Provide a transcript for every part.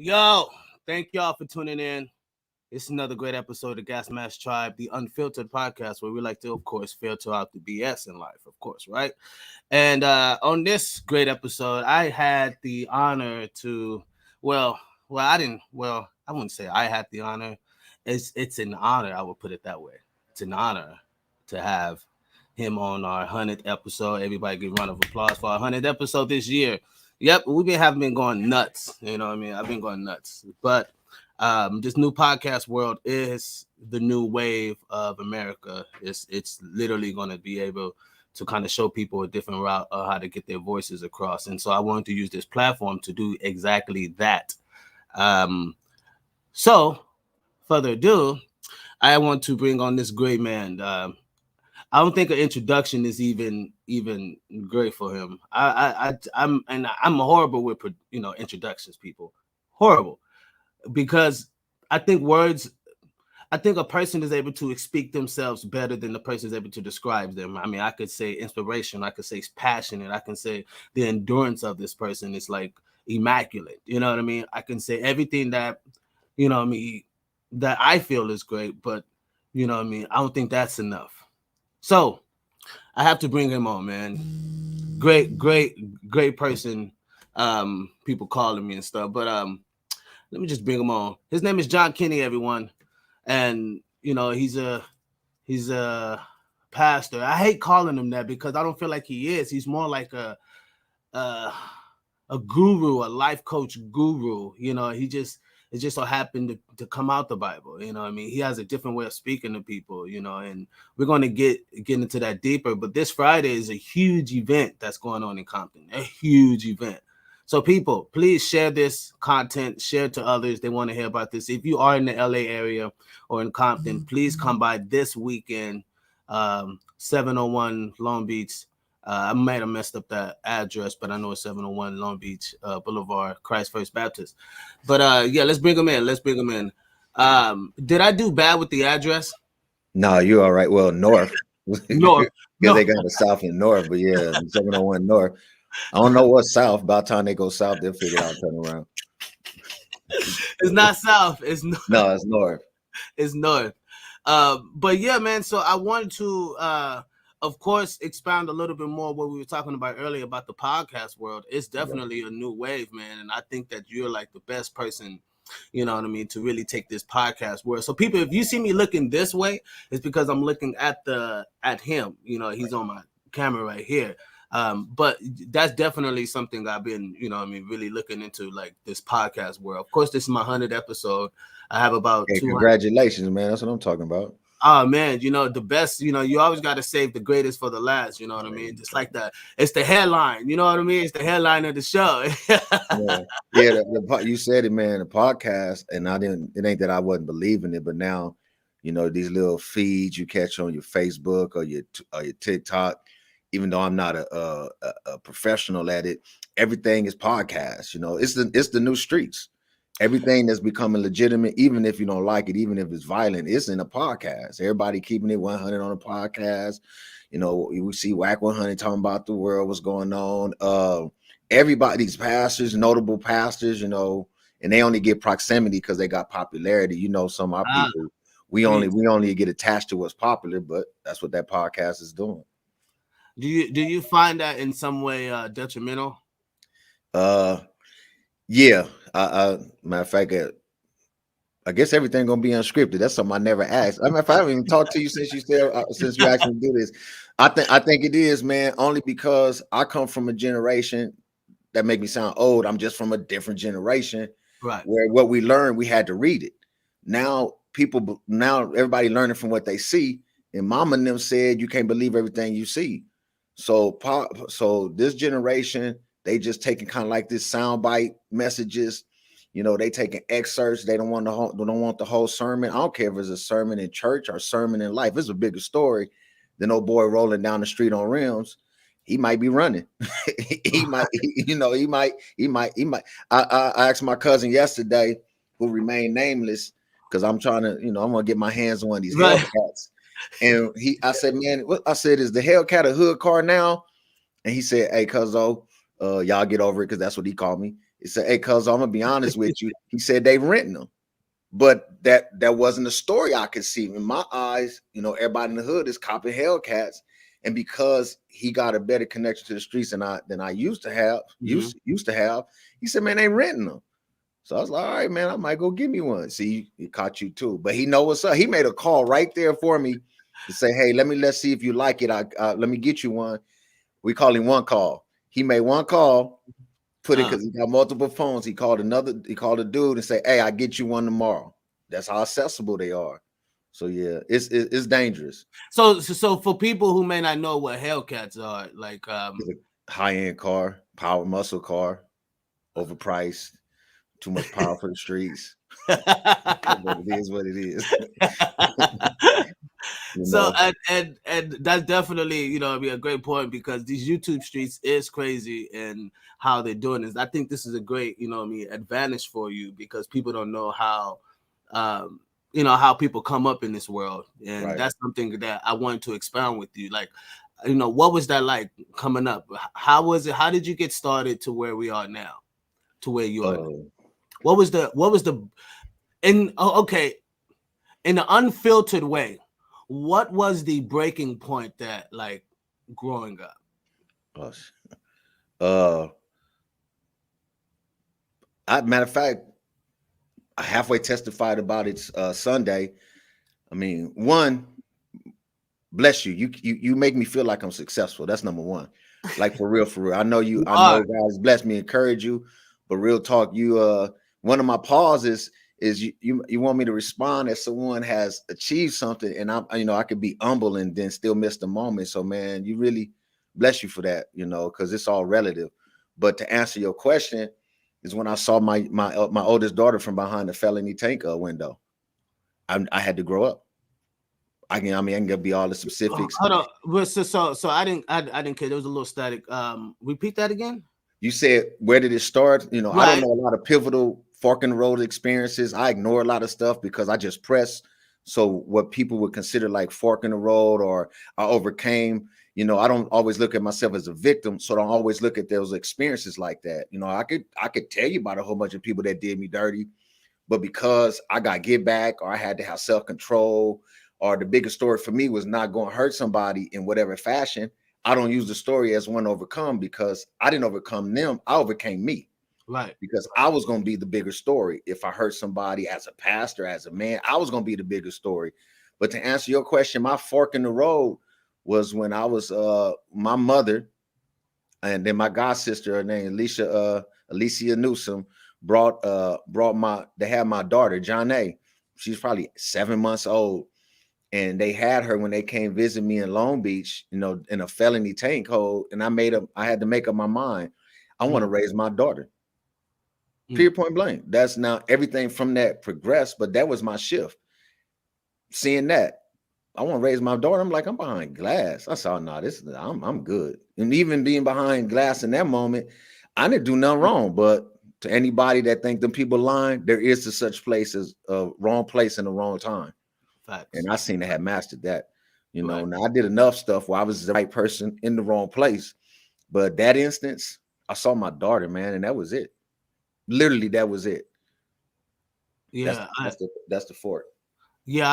Yo, thank y'all for tuning in. It's another great episode of Gas Mask Tribe, the Unfiltered podcast, where we like to, of course, filter out the BS in life, of course, right? And on this great episode, I had the honor to, I wouldn't say I had the honor. It's an honor, I would put it that way. It's an honor to have him on our 100th episode. Everybody give a round of applause for our 100th episode this year. Yep, have been going nuts. You know what I mean? I've been going nuts. But this new podcast world is the new wave of America. It's literally going to be able to kind of show people a different route of how to get their voices across. And so I wanted to use this platform to do exactly that. So, further ado, I want to bring on this great man. I don't think an introduction is even great for him. I'm horrible with introductions, people. Horrible, because I think a person is able to speak themselves better than the person is able to describe them. I mean, I could say inspiration, I could say passionate, I can say the endurance of this person is like immaculate. You know what I mean? I can say everything that that I feel is great, but I don't think that's enough. So I have to bring him on, man. Great person. People calling me and stuff. But let me just bring him on. His name is John Kinney, everyone. And he's a pastor. I hate calling him that because I don't feel like he is. He's more like a guru, a life coach guru. It just so happened to come out the Bible. He has a different way of speaking to people, and we're going to get into that deeper. But this Friday is a huge event that's going on in Compton, a huge event. So people, please share this content, share it to others. They want to hear about this. If you are in the LA area or in Compton, please come by this weekend, 701 Long Beach. I might have messed up that address, but I know it's 701 Long Beach Boulevard, Christ First Baptist. But yeah, let's bring him in. Did I do bad with the address? No, you're all right. Well, north. North. Because they got the south and north, but yeah, 701 north. I don't know what's south. About the time they go south, they'll figure it out, turn around. It's not south. It's north. No, it's north. It's north. But yeah, man. So I wanted to, of course, expound a little bit more what we were talking about earlier about the podcast world. It's definitely a new wave, man. And I think that you're like the best person, to really take this podcast world. So people, if you see me looking this way, it's because I'm looking at him. He's on my camera right here. But that's definitely something I've been, really looking into, like this podcast world. Of course, this is my 100th episode. I have about 200. Congratulations, man. That's what I'm talking about. Oh man, the best, you always got to save the greatest for the last, you know what I mean? Just like that. It's the headline, you know what I mean? It's the headline of the show. You said it, man, the podcast, and it ain't that I wasn't believing it, but now, these little feeds you catch on your Facebook or your TikTok, even though I'm not a professional at it, everything is podcast. It's the new streets. Everything that's becoming legitimate, even if you don't like it, even if it's violent, it's in a podcast. Everybody keeping it 100 on a podcast. We see Whack 100 talking about the world, what's going on. Everybody's pastors, notable pastors, and they only get proximity because they got popularity. Some of our people, we only get attached to what's popular, but that's what that podcast is doing. Do you find that in some way detrimental? Yeah. Matter of fact, I guess everything gonna be unscripted. That's something I never asked. I haven't even talked to you since you asked me to do this. I think it is, man. Only because I come from a generation that make me sound old. I'm just from a different generation, right? Where what we learned, we had to read it. Now everybody learning from what they see. And Mama and them said you can't believe everything you see. So this generation, they just taking kind of like this soundbite messages. They taking excerpts. They don't want the whole sermon. I don't care if it's a sermon in church or sermon in life. It's a bigger story than old boy rolling down the street on rims. He might be running. he might. I asked my cousin yesterday, who remained nameless, because I'm trying to, I'm gonna get my hands on one of these Hellcats. And I said, man, is the Hellcat a hood car now? And he said, hey, cuzzo, y'all get over it, because that's what he called me. He said, "Hey, cuz I'm gonna be honest with you." He said they renting them, but that wasn't a story I could see in my eyes. You know, everybody in the hood is copping Hellcats, and because he got a better connection to the streets than I used to have, Mm-hmm. used to have, he said, "Man, they renting them." So I was like, "All right, man, I might go give me one." See, he caught you too, but he know what's up. He made a call right there for me to say, "Hey, let's see if you like it. Let me get you one." We call him one call. He made one call, put it because he got multiple phones. He called a dude and say, "Hey, I get you one tomorrow." That's how accessible they are. So yeah, it's dangerous. So for people who may not know what Hellcats are, like It's a high-end car, power muscle car, overpriced, too much power for the streets. But it is what it is. You so know, and that's definitely, you know, be a great point, because these YouTube streets is crazy and how they're doing this. I think this is a great, you know what I mean, advantage for you, because people don't know how you know, how people come up in this world. And right. that's something that I wanted to expound with you. Like, you know, what was that like coming up? How was it? How did you get started to where we are now? To where you are now? Uh, What was the okay, in an unfiltered way, what was the breaking point that, like, growing up? gosh. Uh, matter of fact, I halfway testified about it Sunday. I mean, one, bless you. You make me feel like I'm successful. That's number one. Like for real, for real. You I are. know guys bless me, encourage you, but real talk, you one of my pauses is you want me to respond as someone has achieved something, and I could be humble and then still miss the moment. So man, you really bless you for that, because it's all relative. But to answer your question, is when I saw my oldest daughter from behind the felony tank window. I had to grow up. I can be all the specifics. Hold on. So I didn't care. There was a little static. Repeat that again. You said, where did it start? I don't Right. know a lot of pivotal fork in the road experiences. I ignore a lot of stuff because I just press. So what people would consider like fork in the road or I overcame, I don't always look at myself as a victim. So I don't always look at those experiences like that. I could tell you about a whole bunch of people that did me dirty, but because I got get back or I had to have self-control, or the biggest story for me was not going to hurt somebody in whatever fashion, I don't use the story as one to overcome because I didn't overcome them. I overcame me Right. because I was going to be the bigger story. If I hurt somebody as a pastor, as a man, I was going to be the bigger story. But to answer your question, my fork in the road was when I was my mother and then my god sister, her name Alicia Newsom, they had my daughter, John A. She's probably 7 months old. And they had her when they came visit me in Long Beach, in a felony tank hold. And I had to make up my mind. I want to raise my daughter. Period, point blank. That's now everything from that progressed, but that was my shift. Seeing that, I want to raise my daughter. I'm like, I'm behind glass. I saw, no, I'm good. And even being behind glass in that moment, I didn't do nothing wrong. But to anybody that think them people lying, there is a such place as a wrong place in the wrong time. Facts. And I seem to have mastered that. Right. Now I did enough stuff where I was the right person in the wrong place. But that instance, I saw my daughter, man, and that was it. Literally, that was it. That's Yeah. that's the fort. Yeah,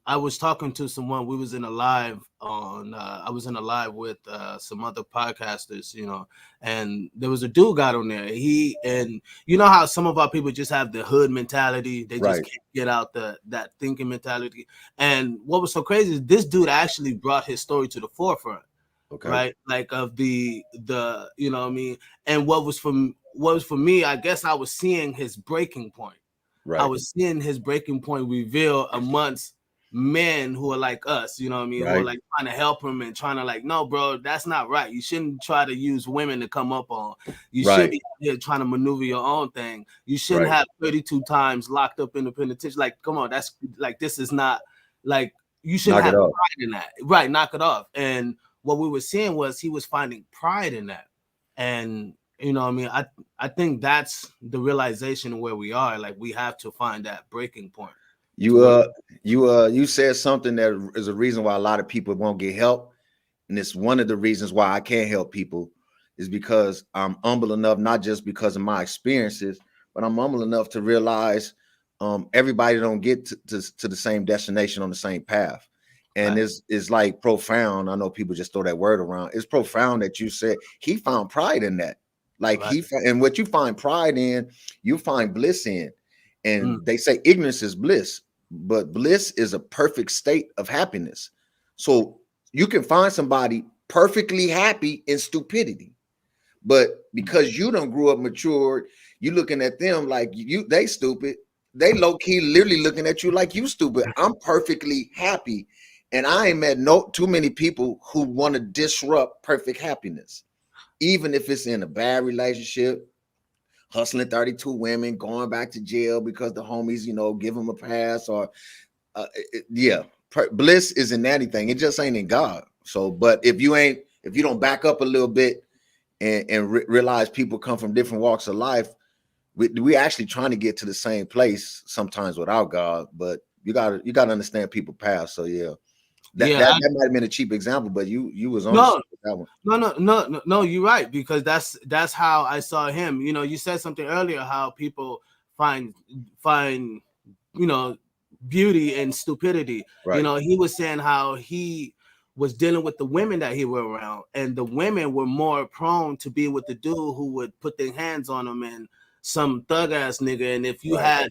I was talking to someone. We was in a live on I was in a live with some other podcasters, you know, and there was a dude got on there. And you know how some of our people just have the hood mentality. They just Right. can't get out that thinking mentality. And what was so crazy is this dude actually brought his story to the forefront, Okay. right? Like of the you know what I mean? And what was for me, I guess I was seeing his breaking point. I Right. was seeing his breaking point reveal amongst men who are like us, you know what I mean? Who are Right. like trying to help him and trying to like, no, bro, that's not right. You shouldn't try to use women to come up on. You should Right. be out here trying to maneuver your own thing. You shouldn't Right. have 32 times locked up in the penitentiary. Like, come on, that's like, this is not like, you shouldn't Knock it have off. pride in that. Right, knock it off. And what we were seeing was he was finding pride in that. And you know what I mean? I think that's the realization of where we are. Like we have to find that breaking point to You where you said something that is a reason why a lot of people won't get help, and it's one of the reasons why I can't help people is because I'm humble enough, not just because of my experiences, but I'm humble enough to realize everybody don't get to the same destination on the same path. And Right. it's like profound. I know people just throw that word around. It's profound that you said he found pride in that. Like Right. and what you find pride in, you find bliss in. Mm. And they say ignorance is bliss, but bliss is a perfect state of happiness. So you can find somebody perfectly happy in stupidity. But because you don't grew up matured, you looking at them like they stupid. They low key literally looking at you like you stupid. I'm perfectly happy. And I ain't met too many people who want to disrupt perfect happiness, even if it's in a bad relationship, hustling 32 women, going back to jail because the homies, give them a pass, or yeah, bliss isn't anything. It just ain't in God. So, but if you don't back up a little bit and realize people come from different walks of life, we actually trying to get to the same place sometimes without God. But you gotta understand people past. So yeah, that Yeah. that might have been a cheap example, but you was on No, that one. no. You're right, because that's how I saw him. You said something earlier how people find beauty in stupidity. Right, He was saying how he was dealing with the women that he were around, and the women were more prone to be with the dude who would put their hands on them and some thug ass nigga. And if you right,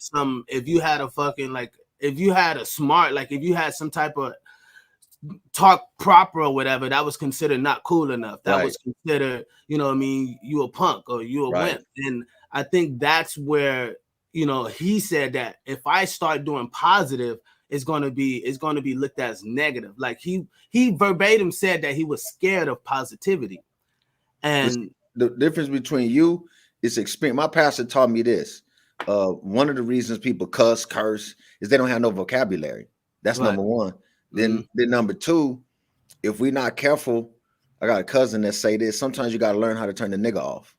had a fucking, like, if you had a smart, like, if you had some type of talk proper or whatever, that was considered not cool enough. That right, was considered, what I mean, you a punk or you a right. wimp. And I think that's where, he said that if I start doing positive, it's gonna be looked at as negative. Like he verbatim said that he was scared of positivity. And The difference between you is experience. My pastor taught me this. One of the reasons people curse is they don't have no vocabulary. That's right. number one. Mm-hmm. Then number two, if we're not careful, I got a cousin that say this. Sometimes you got to learn how to turn the nigga off.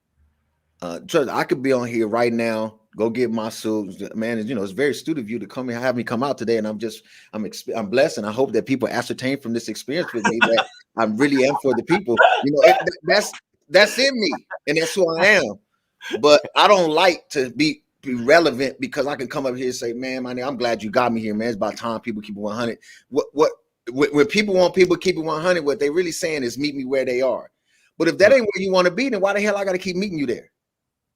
Trust, I could be on here right now, go get my suit, man. It's very astute of you to come and have me come out today, and I'm blessed, and I hope that people ascertain from this experience with me that I really am for the people. That's in me, and that's who I am. But I don't like to be relevant because I can come up here and say, man, I'm glad you got me here, man. It's about time people keep it 100. When people want people keep it 100, what they really saying is meet me where they are. But if that ain't where you want to be, then why the hell I got to keep meeting you there?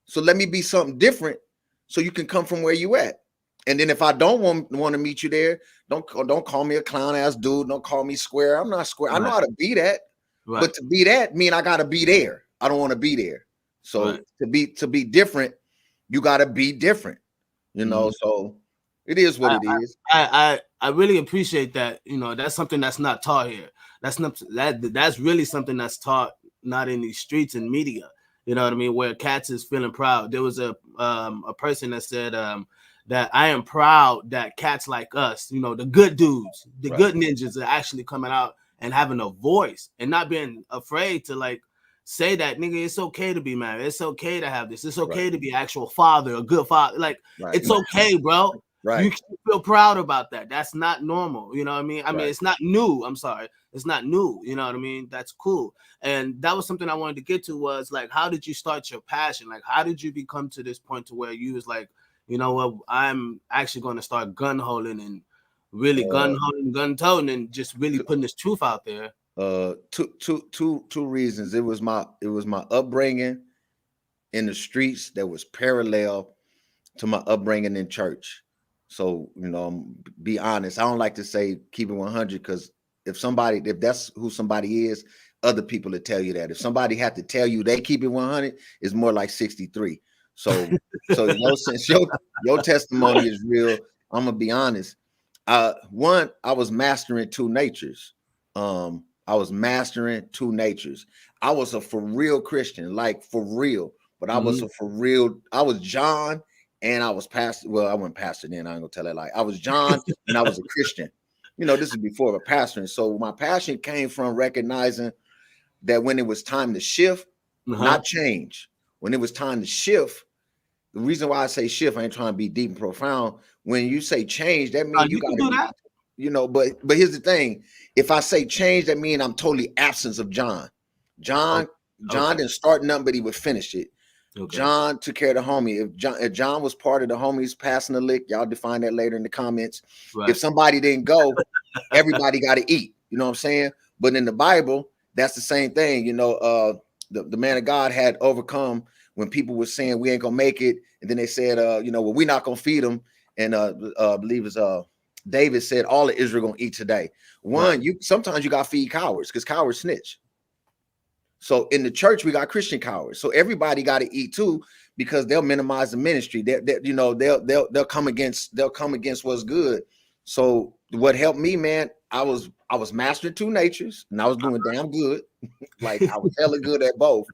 So let me be something different so you can come from where you at. And then if I don't want to meet you there, don't call me a clown ass dude. Don't call me square. I'm not square. I know how to be that. Right. But to be that mean I got to be there. I don't want to be there. So to be different, you got to be different. So it is what it is. I really appreciate that. That's something that's not taught here. That's really something that's taught not in these streets and media. You know what I mean? Where cats is feeling proud. There was a person that said that I am proud that cats like us, the good dudes, the good ninjas, are actually coming out and having a voice and not being afraid to, like, say that, nigga, it's okay to be married. It's okay to have this. It's okay to be an actual father, a good father. Like, it's okay, bro. Right. You can feel proud about that. That's not normal. You know what I mean? I mean, it's not new. I'm sorry. It's not new. You know what I mean? That's cool. And that was something I wanted to get to, was like, how did you start your passion? Like, how did you become to this point to where you was like, you know what, I'm actually going to start gun holding and really gun holding, gun toting, and just really putting this truth out there? Two reasons. It was my upbringing in the streets that was parallel to my upbringing in church. So, be honest. I don't like to say keep it 100 because if that's who somebody is, other people will tell you that. If somebody had to tell you they keep it 100, it's more like 63. So since your testimony is real, I'm gonna be honest. One, I was mastering two natures. I was mastering two natures. I was a for real Christian, like for real. But I was a for real. I was John, and I was pastor. Well, I wasn't pastor then. I ain't gonna tell that lie. I was John, and I was a Christian. This is before the pastoring. So my passion came from recognizing that when it was time to shift, not change. When it was time to shift, the reason why I say shift, I ain't trying to be deep and profound. When you say change, that means you got to do be, that. but here's the thing. If I say change, that means I'm totally absence of John. John John didn't start nothing, but he would finish it. Okay. John took care of the homie. If John was part of the homies passing the lick, y'all define that later in the comments. Right. If somebody didn't go, everybody got to eat. You know what I'm saying? But in the Bible, that's the same thing. You know, the man of God had overcome when people were saying we ain't gonna make it, and then they said, you know, well, we're not gonna feed them. And I believe it's David said all of Israel gonna eat today. One, you sometimes you gotta feed cowards because cowards snitch. So in the church, we got Christian cowards. So everybody got to eat too, because they'll minimize the ministry. You know, they'll come against what's good. So what helped me, man, I was mastering two natures, and I was doing damn good. Like I was hella good at both.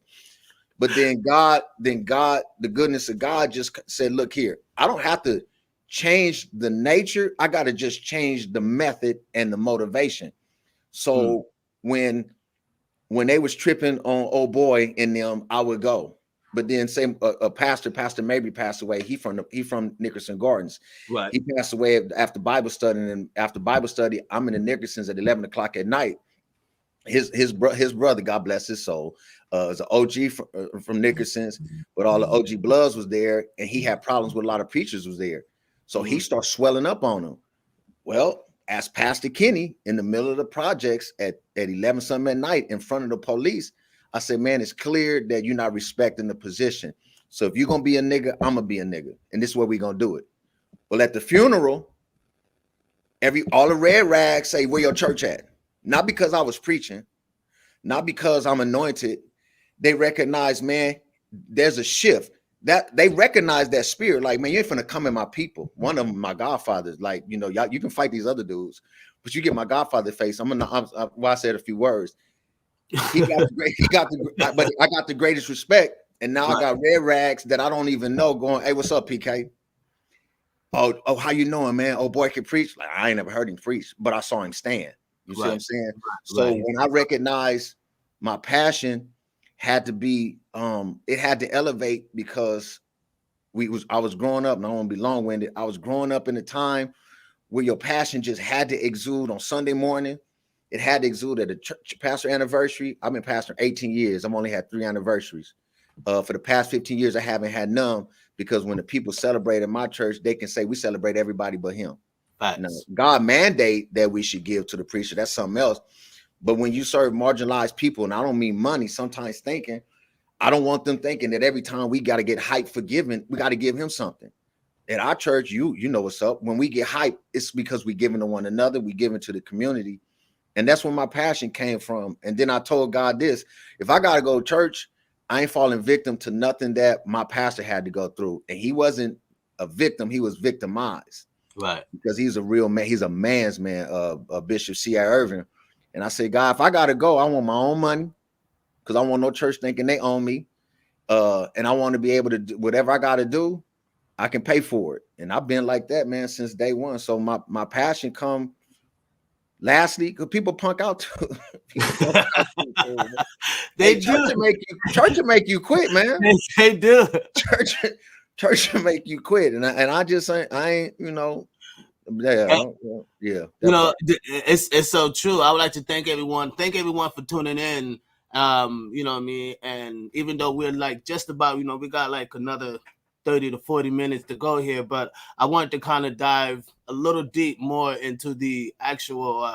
But then God, the goodness of God just said, look here, I don't have to change the nature. I got to just change the method and the motivation. So when they was tripping on old boy in them, I would go. But then say a pastor maybe passed away. He from Nickerson Gardens. Right. He passed away after Bible study, and after Bible study, I'm in the Nickersons at 11 o'clock at night. His brother, God bless his soul, is an OG from Nickersons, but all the OG Bloods was there, and he had problems with a lot of preachers was there. So he starts swelling up on them. Well, as Pastor Kenny in the middle of the projects at 11 something at night in front of the police, I said, man, it's clear that you're not respecting the position. So if you're going to be a nigga, I'm going to be a nigga. And this is where we're going to do it. Well, at the funeral, all the red rags say, where your church at? Not because I was preaching, not because I'm anointed. They recognize, man, there's a shift. That they recognize that spirit, like, man, you ain't finna come in my people. One of them, my godfathers, like, you know, y'all, you can fight these other dudes, but you get my godfather face. I said a few words. He got but I got the greatest respect, and now I got red rags that I don't even know going, hey, what's up, PK? Oh, how you knowing, man? Oh, boy can preach. Like, I ain't never heard him preach, but I saw him stand. You see what I'm saying? So when I recognize my passion had to be, it had to elevate, because I was growing up, and I don't want to be long-winded. I was growing up in a time where your passion just had to exude on Sunday morning. It had to exude at a church pastor anniversary. I've been pastor 18 years. I've only had 3 anniversaries. For the past 15 years, I haven't had none, because when the people celebrate in my church, they can say we celebrate everybody but him. Now, God mandate that we should give to the preacher. That's something else. But when you serve marginalized people, and I don't mean money, sometimes thinking, I don't want them thinking that every time we got to get hype for giving, we got to give him something. At our church, you know what's up. When we get hype, it's because we giving to one another, we giving to the community. And that's where my passion came from. And then I told God this, if I got to go to church, I ain't falling victim to nothing that my pastor had to go through. And he wasn't a victim, he was victimized. Right. Because he's a real man, he's a man's man, Bishop C.I. Irvin. And I said, God, if I got to go, I want my own money, because I want no church thinking they own me. And I want to be able to do whatever I got to do, I can pay for it. And I've been like that, man, since day one. So my passion come lastly, because people punk out too. They do. Church will make you quit, man. They do. Church will make you quit. And I just ain't, you know. Yeah. You know, it's so true. I would like to thank everyone for tuning in. You know what I mean? And even though we're like just about, you know, we got like another 30 to 40 minutes to go here, but I wanted to kind of dive a little deep more into the actual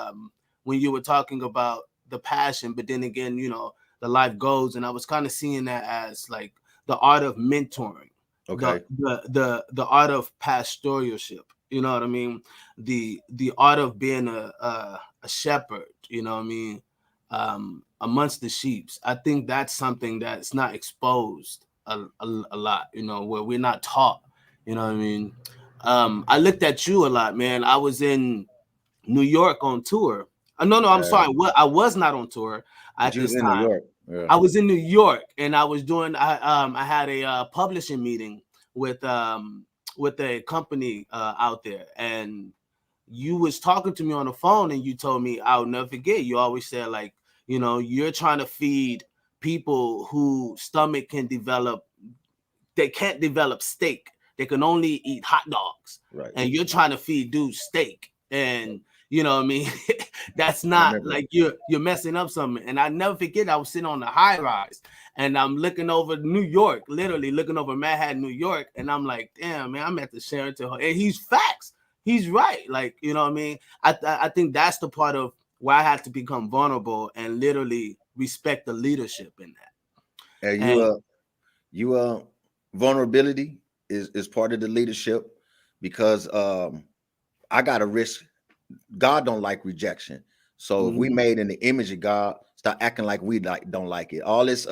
when you were talking about the passion, but then again, you know, the life goals, and I was kind of seeing that as like the art of mentoring. Okay. The art of pastoralship. You know what I mean? The art of being a shepherd, you know what I mean, amongst the sheep. I think that's something that's not exposed a lot, you know, where we're not taught, you know what I mean? I looked at you a lot, man. I was in New York on tour. I'm sorry. I was not on tour at this time. New York. Yeah. I was in New York, and I was doing, I had a publishing meeting with a company out there, and you was talking to me on the phone, and you told me, I'll never forget, you always said, like, you know, you're trying to feed people whose stomach can develop, they can't develop steak, they can only eat hot dogs, right? And you're trying to feed dudes steak, and You know what I mean? That's I not remember. like you're messing up something. And I never forget, I was sitting on the high rise and I'm looking over New York, literally looking over Manhattan, New York, and I'm like, damn, man, I'm at the Sheraton. And he's facts. He's right. Like, you know what I mean? I think that's the part of where I had to become vulnerable and literally respect the leadership in that. And And vulnerability is part of the leadership, because I gotta risk. God don't like rejection. So if we made in the image of God, start acting like we don't like it. All this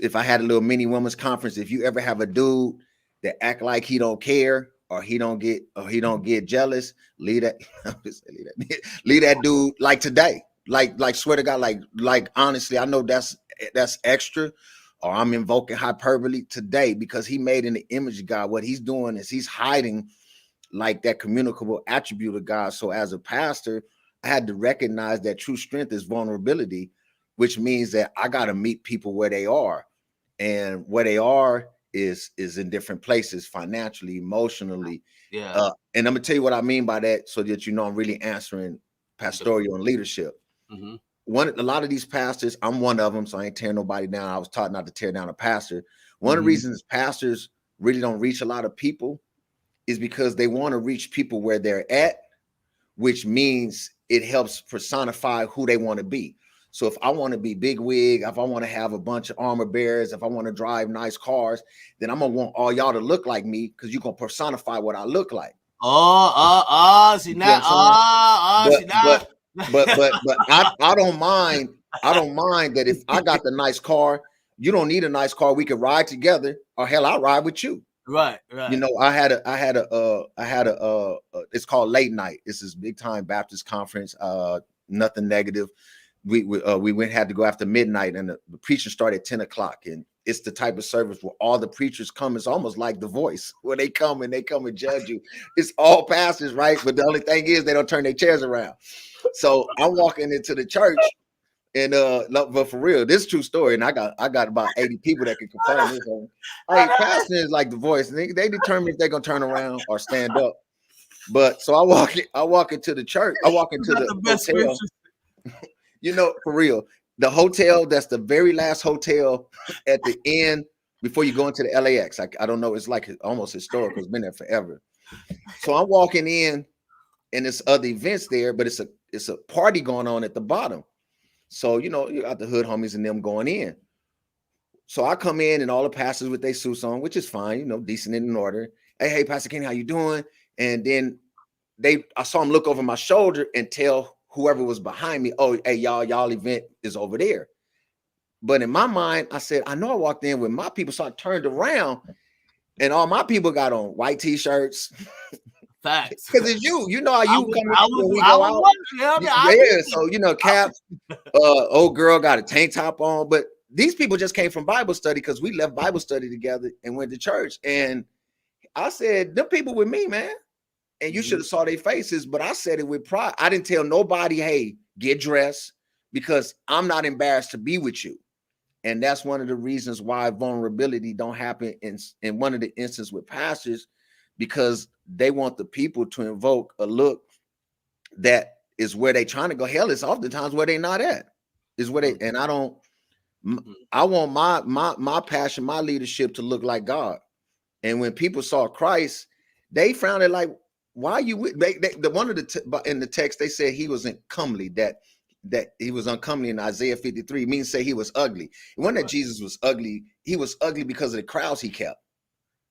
if I had a little mini women's conference, if you ever have a dude that act like he don't care, or he don't get jealous, leave that leave that dude like today. Like swear to God, like honestly, I know that's extra, or I'm invoking hyperbole today, because he made in the image of God. What he's doing is he's hiding like that communicable attribute of God. So as a pastor, I had to recognize that true strength is vulnerability, which means that I got to meet people where they are, and where they are is in different places, financially, emotionally. yeah. And I'm gonna tell you what I mean by that, so that you know I'm really answering pastoral and leadership. Mm-hmm. A lot of these pastors, I'm one of them, so I ain't tearing nobody down. I was taught not to tear down a pastor. One of the reasons pastors really don't reach a lot of people is because they want to reach people where they're at, which means it helps personify who they want to be. So if I want to be big wig, if I want to have a bunch of armor bearers, if I want to drive nice cars, then I'm gonna want all y'all to look like me, because you're gonna personify what I look like. See You see what that? I'm saying? See that? But I don't mind. I don't mind that if I got the nice car, you don't need a nice car. We could ride together, or hell, I'll ride with you. Right. You know, I had a it's called Late Night. It's this big time Baptist conference. Nothing negative. We had to go after midnight, and the preaching started at 10 o'clock. And it's the type of service where all the preachers come. It's almost like The Voice, where they come and judge you. It's all pastors, right? But the only thing is they don't turn their chairs around. So I'm walking into the church, and but for real, this is a true story, and I got about 80 people that can confirm this. Like, pastor is like The Voice, and they determine if they're gonna turn around or stand up. But so I walk into the church, I walk into the hotel. You know, for real, the hotel, that's the very last hotel at the end before you go into the LAX. I don't know, it's like almost historical. It's been there forever. So I'm walking in, and there's other events there, but it's a party going on at the bottom. So, you know, you got the hood homies and them going in. So I come in, and all the pastors with their suits on, which is fine, you know, decent and in order. Hey, Pastor Kenny, how you doing? And then I saw him look over my shoulder and tell whoever was behind me, oh, hey, y'all event is over there. But in my mind, I said, I know I walked in with my people, so I turned around, and all my people got on white t-shirts. Facts. Because it's you know how you come when we I go was out. wondering, So you know, Caps, old girl got a tank top on, but these people just came from Bible study, because we left Bible study together and went to church. And I said, them people with me, man. And you should have saw their faces, but I said it with pride. I didn't tell nobody, hey, get dressed, because I'm not embarrassed to be with you. And that's one of the reasons why vulnerability don't happen in one of the instances with pastors, because they want the people to invoke a look that is where they trying to go. Hell, it's oftentimes where they not at. Is where they, and I want my passion, my leadership to look like God. And when people saw Christ, they found it like, why are you with in the text, they said he was uncomely, that he was uncomely in Isaiah 53, means say he was ugly. It wasn't that Jesus was ugly. He was ugly because of the crowds he kept,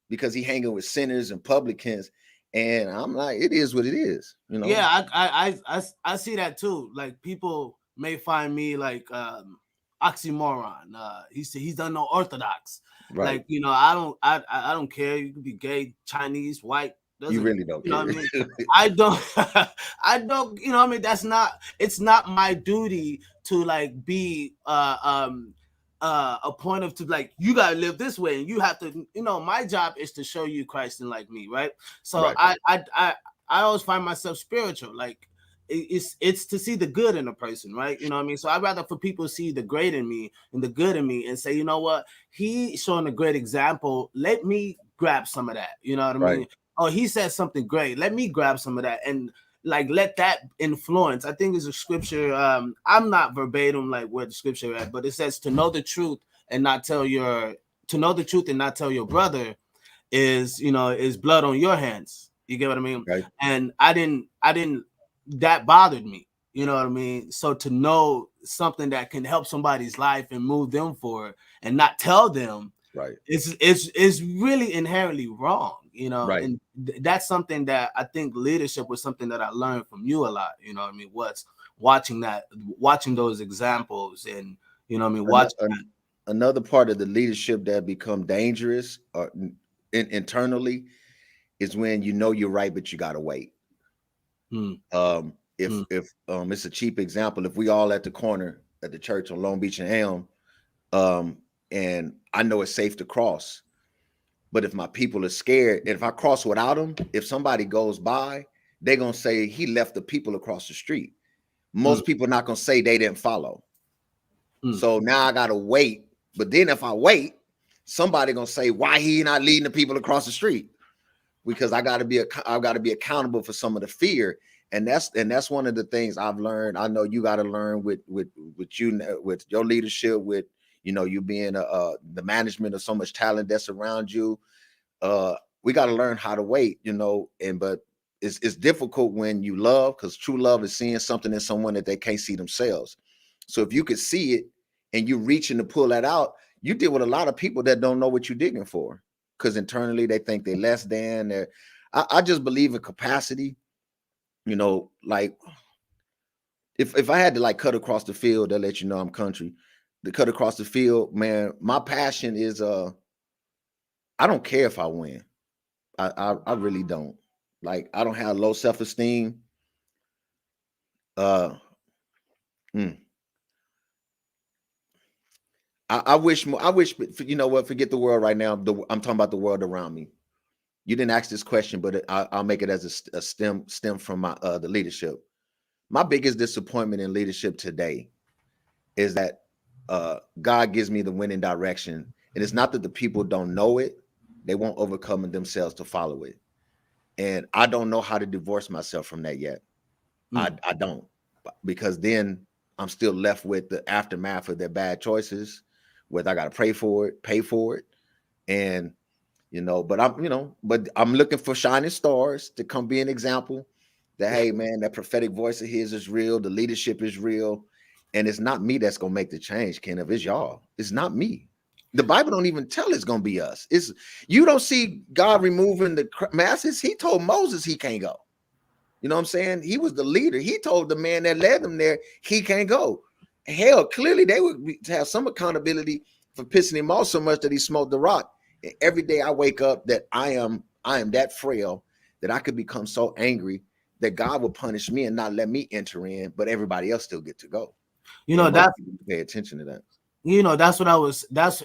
because he hanging with sinners and publicans. And I'm like, it is what it is, you know. Yeah, I see that too. Like, people may find me like oxymoron. He's done no orthodox. Right. Like, you know, I don't care. You can be gay, Chinese, white. You really don't You know care. what I mean? I don't I don't, you know what I mean? It's not my duty to like be a point of to like, you gotta live this way and you have to, you know, my job is to show you Christ and like me, right? So Right. I always find myself spiritual. Like, it's to see the good in a person, right? You know what I mean? So I'd rather for people to see the great in me and the good in me and say, you know what, he's showing a great example. Let me grab some of that. You know what I Right. mean? Oh, he said something great. Let me grab some of that. And like let that influence. I think it's a scripture. I'm not verbatim like where the scripture at, but it says to know the truth and not tell your to know the truth and not tell your brother is, you know, is blood on your hands. You get what I mean? Right. And I didn't that bothered me. You know what I mean? So to know something that can help somebody's life and move them forward and not tell them, Right. it's really inherently wrong, you know. Right. And that's something that I think leadership was something that I learned from you a lot. You know what I mean? What's watching those examples, and you know what I mean, Another part of the leadership that become dangerous or internally is when you know you're right, but you gotta wait. Mm, If mm, it's a cheap example, if we all at the corner at the church on Long Beach and Elm, and I know it's safe to cross, but if my people are scared, if I cross without them, if somebody goes by, they're gonna say he left the people across the street. mm, Most people are not gonna say they didn't follow. mm. So now I gotta wait. But then if I wait, somebody gonna say why he not leading the people across the street, because I gotta be accountable for some of the fear. And that's one of the things I've learned. I know you got to learn with you, with your leadership, with you being the management of so much talent that's around you. We got to learn how to wait, but it's difficult when you love, because true love is seeing something in someone that they can't see themselves. So if you could see it and you're reaching to pull that out, you deal with a lot of people that don't know what you're digging for, because internally they think they're less than. I just believe in capacity. Like if I had to like cut across the field, they'll let you know I'm country. To cut across the field, man, my passion is I don't care if I win. I really don't. Like, I don't have low self-esteem. Uh mm. I wish more. I wish, you know what? Forget the world right now. I'm talking about the world around me. You didn't ask this question, but I'll make it as a stem from my the leadership. My biggest disappointment in leadership today is that God gives me the winning direction, and it's not that the people don't know it; they won't overcome themselves to follow it. And I don't know how to divorce myself from that yet. Mm. I don't, because then I'm still left with the aftermath of their bad choices, whether I got to pray for it, pay for it, and but I'm looking for shining stars to come be an example that, hey man, that prophetic voice of his is real, the leadership is real, and it's not me that's gonna make the change, Kenneth. It's y'all. It's not me. The Bible don't even tell it's gonna be us. It's you don't see God removing the masses. He told Moses he can't go. You know what I'm saying? He was the leader. He told the man that led them there he can't go. Hell, clearly they would have some accountability for pissing him off so much that he smoked the rock. And every day I wake up that I am that frail that I could become so angry that God will punish me and not let me enter in, but everybody else still get to go. You And know, most that's people pay attention to that. that's what I was that's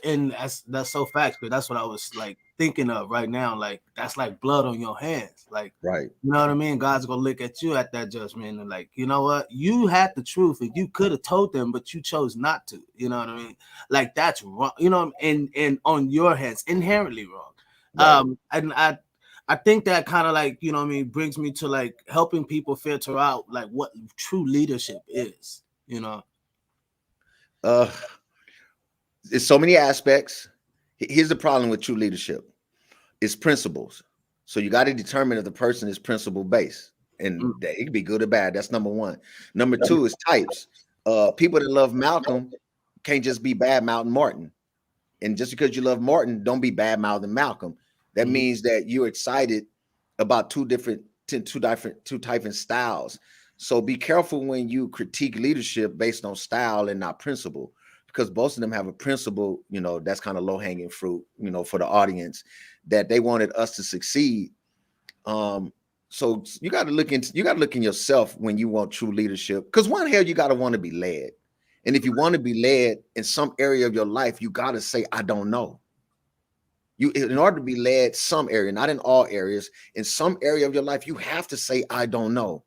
so facts, but that's what I was like thinking of right now. Like that's like blood on your hands. Like, Right. you know what I mean? God's gonna look at you at that judgment and like, you know what? You had the truth and you could have told them, but you chose not to. You know what I mean? Like that's wrong, and on your hands, inherently wrong. Right. And I think that kind of like, you know what I mean, brings me to like helping people filter out like what true leadership is, you know. Uh There's so many aspects. Here's the problem with true leadership. It's principles. So you got to determine if the person is principle based, and Mm, it could be good or bad. That's number one. Number two is types. People that love Malcolm can't just be bad mouthing Martin, and just because you love Martin, don't be bad mouthing Malcolm. That mhm. means that you're excited about two different styles. So be careful when you critique leadership based on style and not principle, because both of them have a principle, that's kind of low hanging fruit, for the audience, that they wanted us to succeed. So you got to look in yourself when you want true leadership, because one, hell, you got to want to be led. And if you want to be led in some area of your life, you got to say, I don't know. In order to be led some area, not in all areas, in some area of your life, you have to say, I don't know.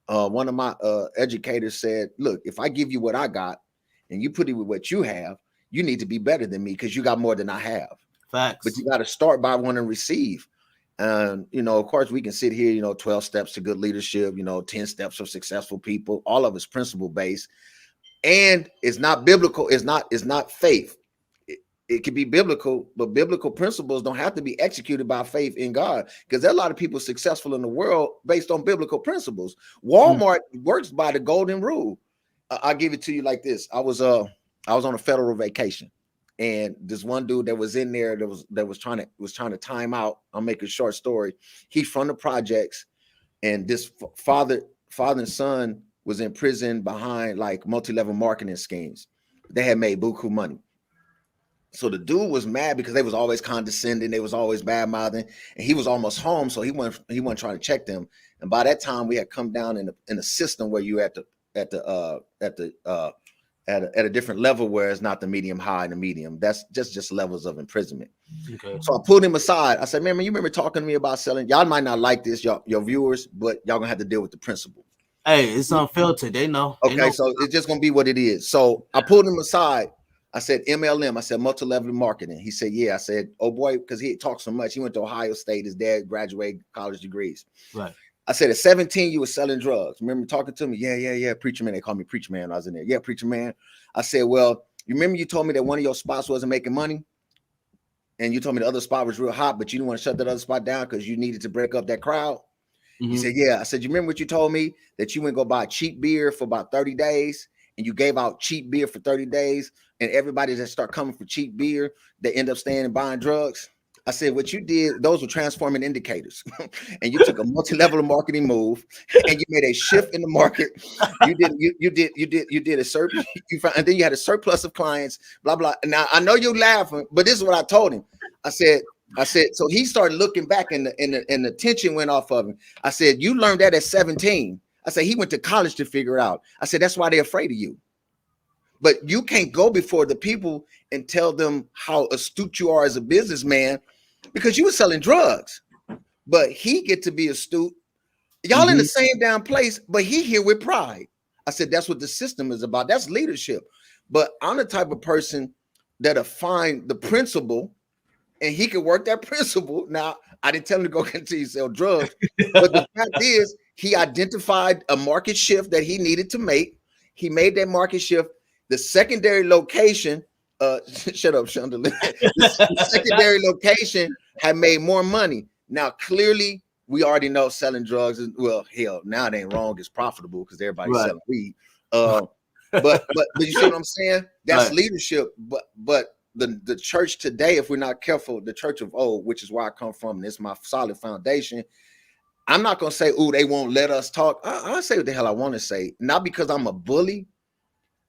One of my educators said, look, if I give you what I got and you put it with what you have, you need to be better than me because you got more than I have. But Facts. you got to start by wanting to receive. You know, of course, we can sit here, you know, 12 steps to good leadership, you know, 10 steps of successful people. All of it's principle based, and it's not biblical. It's not faith. It can be biblical, but biblical principles don't have to be executed by faith in God, because there are a lot of people successful in the world based on biblical principles. Walmart works by the golden rule. I'll give it to you like this. I was on a federal vacation, and this one dude that was in there that was trying to time out. I'll make a short story. He's from the projects, and this father and son was in prison behind like multi-level marketing schemes. They had made buku money. So the dude was mad because they was always condescending, they was always bad mouthing, and he was almost home, so he wasn't trying to check them. And by that time, we had come down in a system where you at a different level, where it's not the medium high and the medium. That's just levels of imprisonment. Okay. So I pulled him aside. I said, man, you remember talking to me about selling? Y'all might not like this, your viewers, but y'all gonna have to deal with the principle. Hey, it's unfiltered. They know. Okay, they know. So it's just gonna be what it is. So I pulled him aside. I said, MLM. I said, multi-level marketing. He said, yeah. I said, oh boy, because he talked so much. He went to Ohio State. His dad graduated college degrees. Right. I said, at 17, you were selling drugs. Remember talking to me? Yeah. Preacher man. They called me Preacher man. I was in there. Yeah, Preacher man. I said, well, you remember you told me that one of your spots wasn't making money? And you told me the other spot was real hot, but you didn't want to shut that other spot down because you needed to break up that crowd. Mm-hmm. He said, yeah. I said, you remember what you told me? That you went go buy cheap beer for about 30 days, and you gave out cheap beer for 30 days, and everybody that start coming for cheap beer, they end up staying and buying drugs. I said, what you did, those were transforming indicators. And you took a multi-level marketing move, and you made a shift in the market. You did a surplus, and then you had a surplus of clients, blah, blah. Now I know you're laughing, but this is what I told him. I said, so he started looking back, and the tension went off of him. I said, you learned that at 17. I said, he went to college to figure it out. I said, that's why they're afraid of you. But you can't go before the people and tell them how astute you are as a businessman, because you were selling drugs. But he get to be astute. Y'all in the same damn place, but he here with pride. I said, that's what the system is about. That's leadership. But I'm the type of person that'll find the principle, and he can work that principle. Now, I didn't tell him to go continue to sell drugs, but the fact is, he identified a market shift that he needed to make. He made that market shift. The secondary location, shut up, Chandelier. The secondary location had made more money. Now, clearly, we already know selling drugs is, well, hell, now it ain't wrong. It's profitable because everybody's selling weed. But you see what I'm saying? That's leadership. But the church today, if we're not careful, the church of old, which is where I come from, and it's my solid foundation. I'm not gonna say, "Ooh, they won't let us talk." I'll say what the hell I want to say, not because I'm a bully,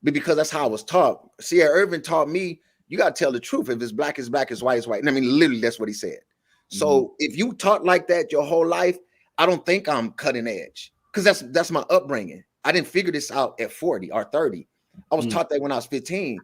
but because that's how I was taught. Sierra Irvin taught me, you gotta tell the truth. If it's black, it's black. It's white, it's white. And I mean, literally, that's what he said. So if you taught like that your whole life, I don't think I'm cutting edge, because that's my upbringing. I didn't figure this out at 40 or 30. I was taught that when I was 15.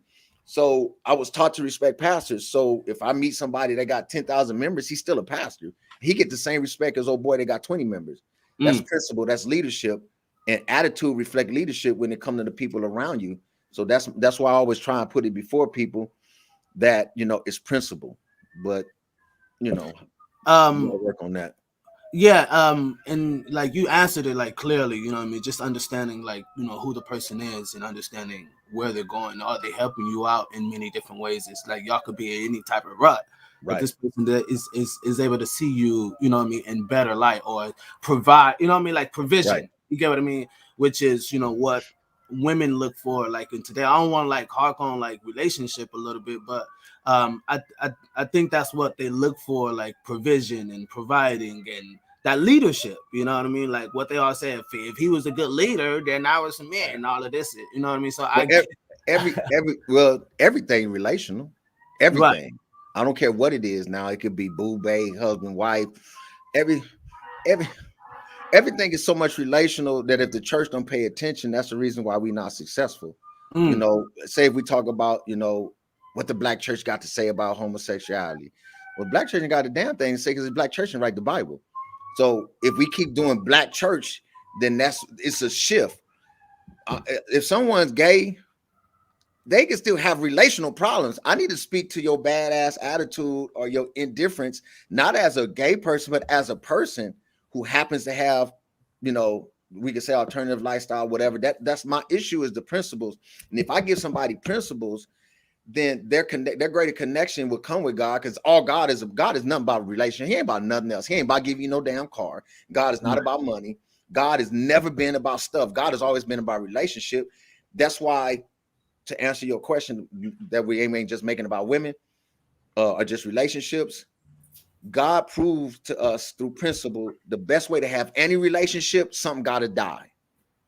So I was taught to respect pastors. So if I meet somebody that got 10,000 members, he's still a pastor. He get the same respect as old boy that got 20 members. That's principle. That's leadership, and attitude reflect leadership when it comes to the people around you. So that's why I always try and put it before people that, it's principle. But work on that. Yeah, and like you answered it like clearly, you know what I mean? Just understanding like, who the person is and understanding where they're going. Are they helping you out in many different ways? It's like y'all could be in any type of rut. Right. But this person that is able to see you, you know what I mean, in better light, or provide, you know what I mean, like provision. Right. You get what I mean? Which is, what women look for, like in today. I don't want to like hark on like relationship a little bit, but I think that's what they look for, like provision and providing and that leadership. You know what I mean? Like what they all say, if he was a good leader, then I was a man and all of this. You know what I mean? So everything relational, everything. Right. I don't care what it is now. It could be boo bae, husband, wife. Everything is so much relational that if the church don't pay attention, that's the reason why we're not successful. Say if we talk about, what the black church got to say about homosexuality. Well, black church ain't got a damn thing to say, because the black church didn't write the Bible. So if we keep doing black church, then it's a shift. If someone's gay, they can still have relational problems. I need to speak to your badass attitude or your indifference, not as a gay person, but as a person who happens to have, you know, we could say alternative lifestyle, whatever. That's my issue is the principles. And if I give somebody principles, then their greater connection will come with God, because all God is nothing about a relation. He ain't about nothing else. He ain't about giving you no damn car. God is not about money. God has never been about stuff. God has always been about relationship. That's why, to answer your question, that we ain't just making about women or just relationships, God proved to us through principle the best way to have any relationship, something got to die.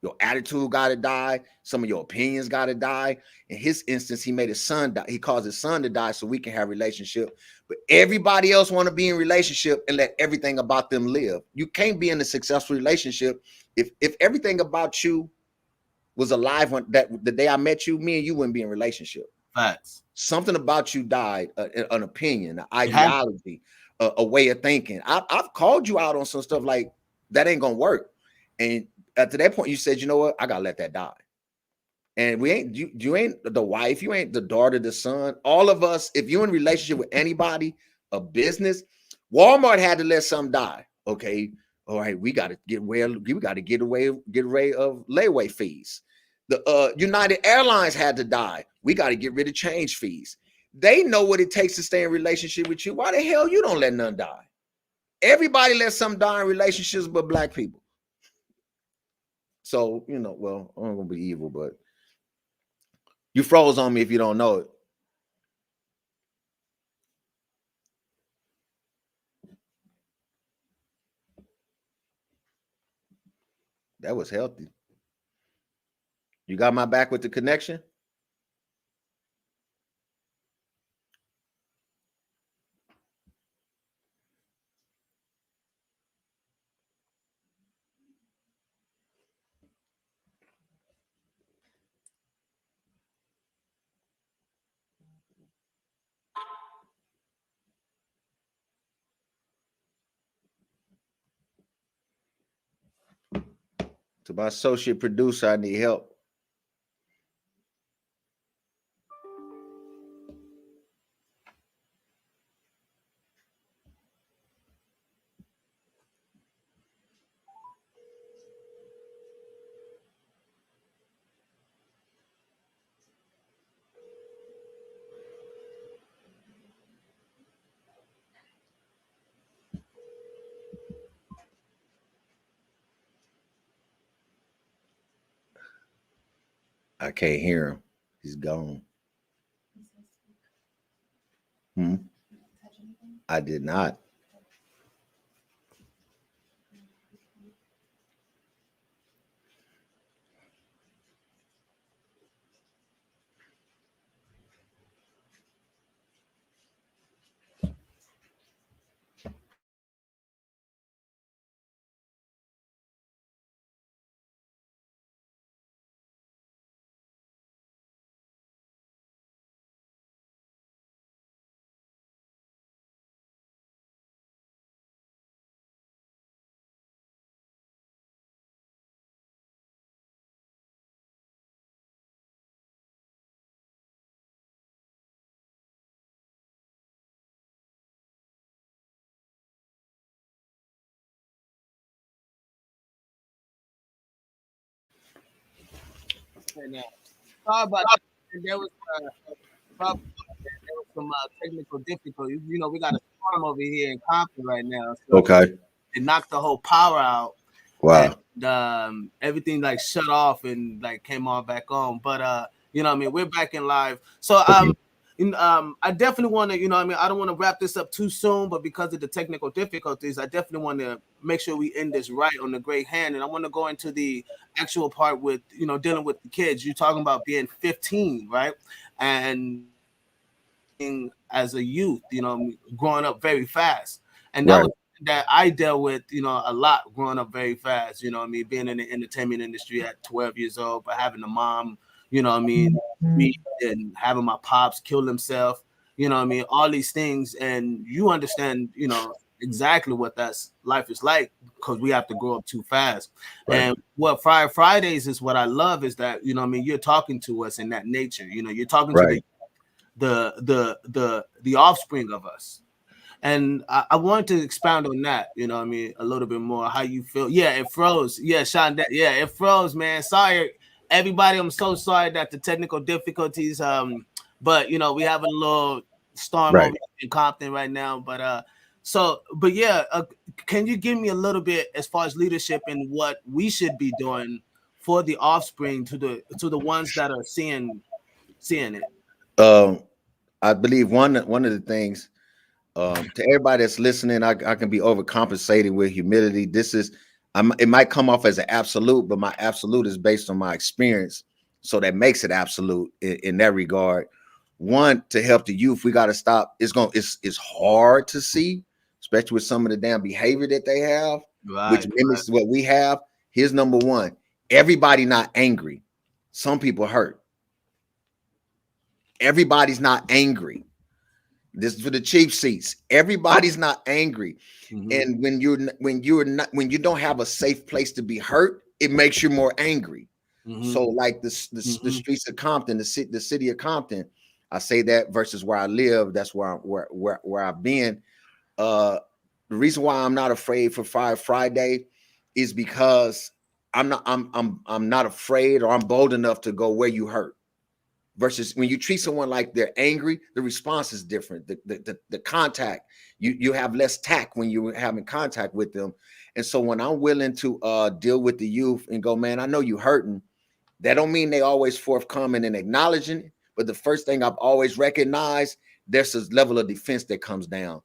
Your attitude got to die. Some of your opinions got to die. In his instance, he made his son die. He caused his son to die so we can have relationship. But everybody else want to be in relationship and let everything about them live. You can't be in a successful relationship if everything about you was alive when that the day I met you, me and you wouldn't be in relationship. Facts. Something about you died, an opinion, an ideology, a way of thinking. I've called you out on some stuff like that ain't gonna work. And to that point, you said, you know what, I gotta let that die. And we ain't you ain't the wife, you ain't the daughter, the son. All of us, if you're in a relationship with anybody, a business, Walmart had to let something die. Okay, all right, we got to get away of layaway fees. The United Airlines had to die. We got to get rid of change fees. They know what it takes to stay in relationship with you. Why the hell you don't let none die? Everybody lets something die in relationships, but black people. So, you know, well, I'm gonna be evil, but you froze on me if you don't know it. That was healthy. You got my back with the connection? To my associate producer, I need help. I can't hear him. He's gone. I did not. Sorry about that. There was probably there was some technical difficulties. You know, we got a storm over here in Compton right now, so Okay. it knocked the whole power out. Wow. And everything like shut off and like came on back on. But you know what I mean, we're back in live. So I definitely want to, you know what I mean, I don't want to wrap this up too soon, but because of the technical difficulties, I definitely want to make sure we end this right on the great hand. And I want to go into the actual part with, you know, dealing with the kids. You're talking about being 15, right? And as a youth, you know, growing up very fast. And that was that I dealt with, you know, a lot growing up very fast, you know what I mean, being in the entertainment industry at 12 years old, but having a mom, you know what I mean, and having my pops kill himself, you know what I mean, all these things. And you understand, you know, exactly what that's life is like, because we have to grow up too fast. Right. And what Fridays is, what I love is that, you know, I mean, you're talking to us in that nature. You know, you're talking to Right. the offspring of us. And I wanted to expound on that, you know what I mean, a little bit more, how you feel. Yeah, it froze. Yeah, Sean, yeah, it froze, man. Sorry, everybody. I'm so sorry that the technical difficulties. But you know, we have a little storm Right. over in Compton right now. But yeah, can you give me a little bit as far as leadership and what we should be doing for the offspring, to the ones that are seeing it? Um, I believe one of the things, to everybody that's listening, I can be overcompensating with humility. This is, it might come off as an absolute, but my absolute is based on my experience, so that makes it absolute in that regard. One, to help the youth, we got to stop. It's hard to see, especially with some of the damn behavior that they have, which Right, right. mimics what we have. Here's number one: everybody not angry. Some people hurt. Everybody's not angry. This is for the cheap seats. Everybody's not angry. Mm-hmm. And when you don't have a safe place to be hurt, it makes you more angry. Mm-hmm. So like the Mm-hmm. streets of Compton, the city of Compton, I say that versus where I live, that's where I've been. Uh the reason why I'm not afraid for Fire Friday is because I'm not afraid, or I'm bold enough to go where you hurt. Versus when you treat someone like they're angry, the response is different. The contact, you have less tact when you're having contact with them. And so when I'm willing to deal with the youth and go, man, I know you hurting, that don't mean they always forthcoming and acknowledging it. But the first thing I've always recognized, there's this level of defense that comes down.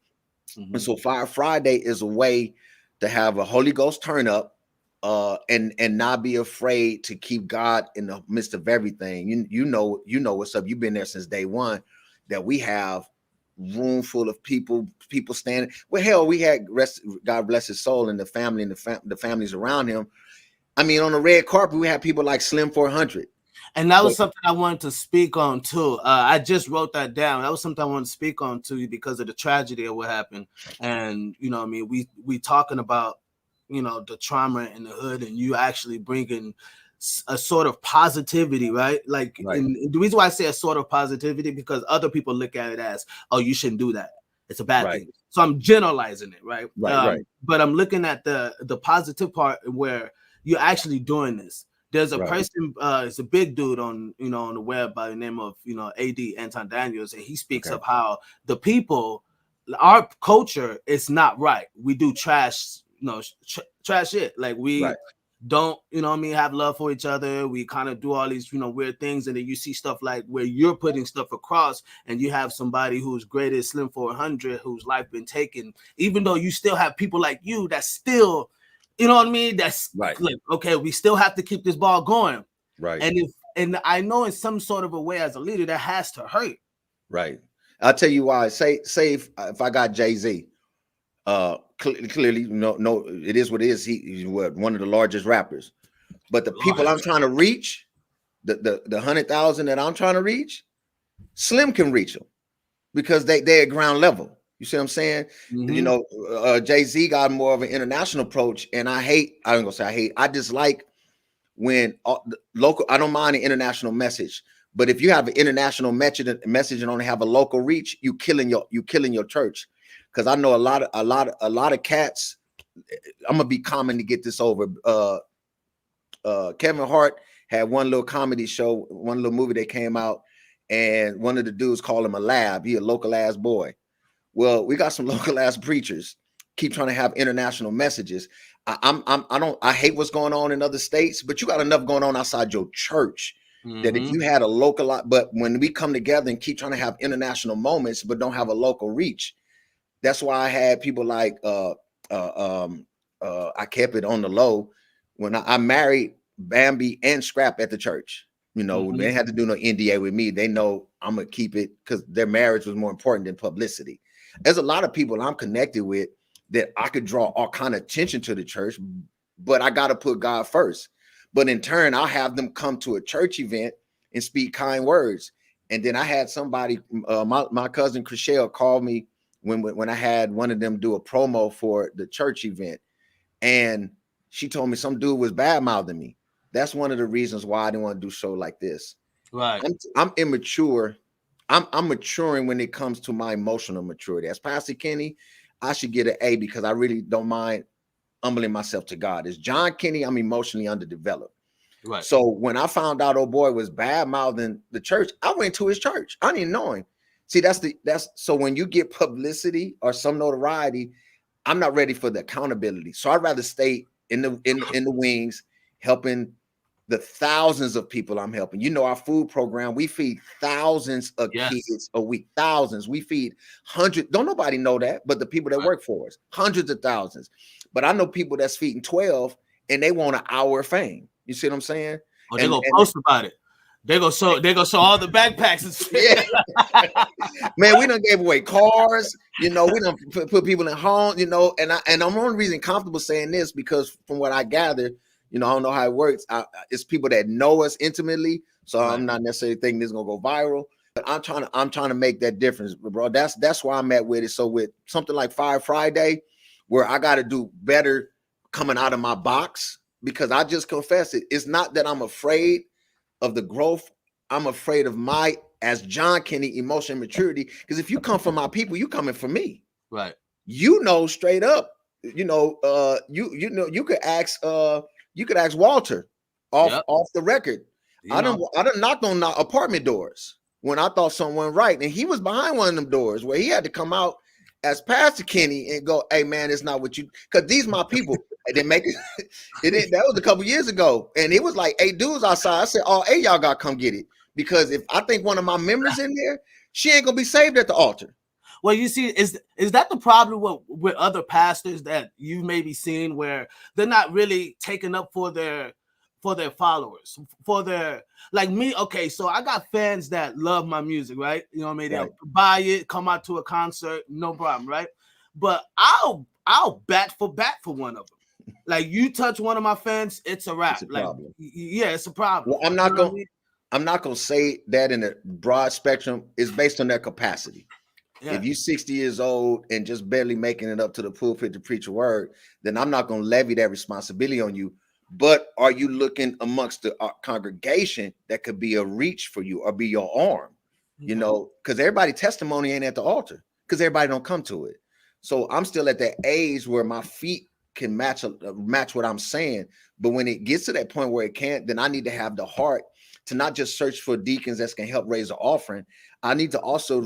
And Mm-hmm. so Fire Friday is a way to have a Holy Ghost turn up, and not be afraid to keep God in the midst of everything. You know what's up. You've been there since day one, that we have room full of people standing. Well, hell, we had God bless his soul, and the family and the families around him. I mean, on the red carpet, we had people like Slim 400. And that But was something I wanted to speak on too. I just wrote that down. That was something I wanted to speak on too, because of the tragedy of what happened. And you know, I mean, we talking about, you know, the trauma in the hood, and you actually bringing a sort of positivity, right? Like, right, in the reason why I say a sort of positivity, because other people look at it as, oh, you shouldn't do that. It's a bad right, thing. So I'm generalizing it, right? right, But I'm looking at the positive part where you're actually doing this. There's a right, person, it's a big dude on, you know, on the web by the name of, you know, AD Anton Daniels, and he speaks okay, of how the people, our culture is not right. We do trash, you know, trash shit. Like, right, we don't, you know what I mean, have love for each other. We kind of do all these, you know, weird things, and then you see stuff like where you're putting stuff across, and you have somebody who's great as Slim 400, whose life been taken, even though you still have people like you that still, you know what I mean? That's right, like, okay, we still have to keep this ball going. right, And I know in some sort of a way, as a leader, that has to hurt. right. I'll tell you why. Say if I got Jay-Z, clearly, no, it is what it is. He's one of the largest rappers. But the people I'm trying to reach, the 100,000 that I'm trying to reach, Slim can reach them because they're at ground level. You see what I'm saying? You Mm-hmm. know, Jay-Z got more of an international approach, and I ain't gonna say I hate. I dislike when local. I don't mind an international message, but if you have an international message and only have a local reach, you killing your church. Because I know a lot of cats. I'm gonna be common to get this over. Kevin Hart had one little comedy show, one little movie that came out, and one of the dudes called him a lab. He a local ass boy. Well, we got some local ass preachers keep trying to have international messages. I hate what's going on in other states, but you got enough going on outside your church that if Mm-hmm. you had a local, but when we come together and keep trying to have international moments, but don't have a local reach, that's why I had people like I kept it on the low when I married Bambi and Scrap at the church. You know, Mm-hmm. they had to do no NDA with me. They know I'm gonna keep it because their marriage was more important than publicity. There's a lot of people I'm connected with that I could draw all kind of attention to the church, but I got to put God first. But in turn, I'll have them come to a church event and speak kind words. And then I had somebody, my cousin Chriselle, called me when I had one of them do a promo for the church event, and she told me some dude was bad mouthing me. That's one of the reasons why I didn't want to do a show like this. Right. I'm immature. I'm maturing when it comes to my emotional maturity. As Pastor Kenny, I should get an A because I really don't mind humbling myself to God. As John Kenny, I'm emotionally underdeveloped. Right. So when I found out old boy was bad mouthing the church, I went to his church. I didn't know him. See, that's so when you get publicity or some notoriety, I'm not ready for the accountability. So I'd rather stay in the wings, helping the thousands of people I'm helping. You know, our food program, we feed thousands of Yes. kids a week. Thousands. We feed hundreds. Don't nobody know that, but the people that Right. work for us, hundreds of thousands. But I know people that's feeding 12 and they want an hour of fame. You see what I'm saying? Oh, they go post about it. They go show all the backpacks and shit. Yeah. Man, we done gave away cars, you know, we done put people in homes, you know, and I'm only reason comfortable saying this because from what I gather, you know, I don't know how it works. It's people that know us intimately, so Right. I'm not necessarily thinking this is gonna go viral. But I'm trying to make that difference, bro. That's where I'm at with it. So with something like Fire Friday, where I got to do better coming out of my box, because I just confess it. It's not that I'm afraid of the growth. I'm afraid of my, as John Kenny, emotion maturity. Because if you come from my people, you coming from me. Right. You know, straight up. You know, you know, you could ask Walter off Yep. the record. You I know. done knocked on apartment doors when I thought something went right, and he was behind one of them doors where he had to come out as Pastor Kenny and go, "Hey man, it's not what you," because these my people. And they make it. That was a couple years ago, and it was like 8 dudes outside. I said, "Oh, hey, y'all got to come get it," because if I think one of my members in there, she ain't gonna be saved at the altar. Well, you see, is that the problem with other pastors that you may be seeing, where they're not really taking up for their followers, for their, like me. Okay, so I got fans that love my music, right? You know what I mean? They'll buy it, come out to a concert, no problem, right? But I'll bat for one of them. Like, you touch one of my fans, it's a wrap. It's a Like, problem. yeah, it's a problem. Well, I'm not gonna say that in a broad spectrum. It's based on their capacity. Yeah. If you're 60 years old and just barely making it up to the pulpit to preach a word, then I'm not gonna levy that responsibility on you. But are you looking amongst the congregation that could be a reach for you or be your arm? You know, because everybody's testimony ain't at the altar because everybody don't come to it. So I'm still at that age where my feet can match what I'm saying. But when it gets to that point where it can't, then I need to have the heart to not just search for deacons that can help raise an offering. I need to also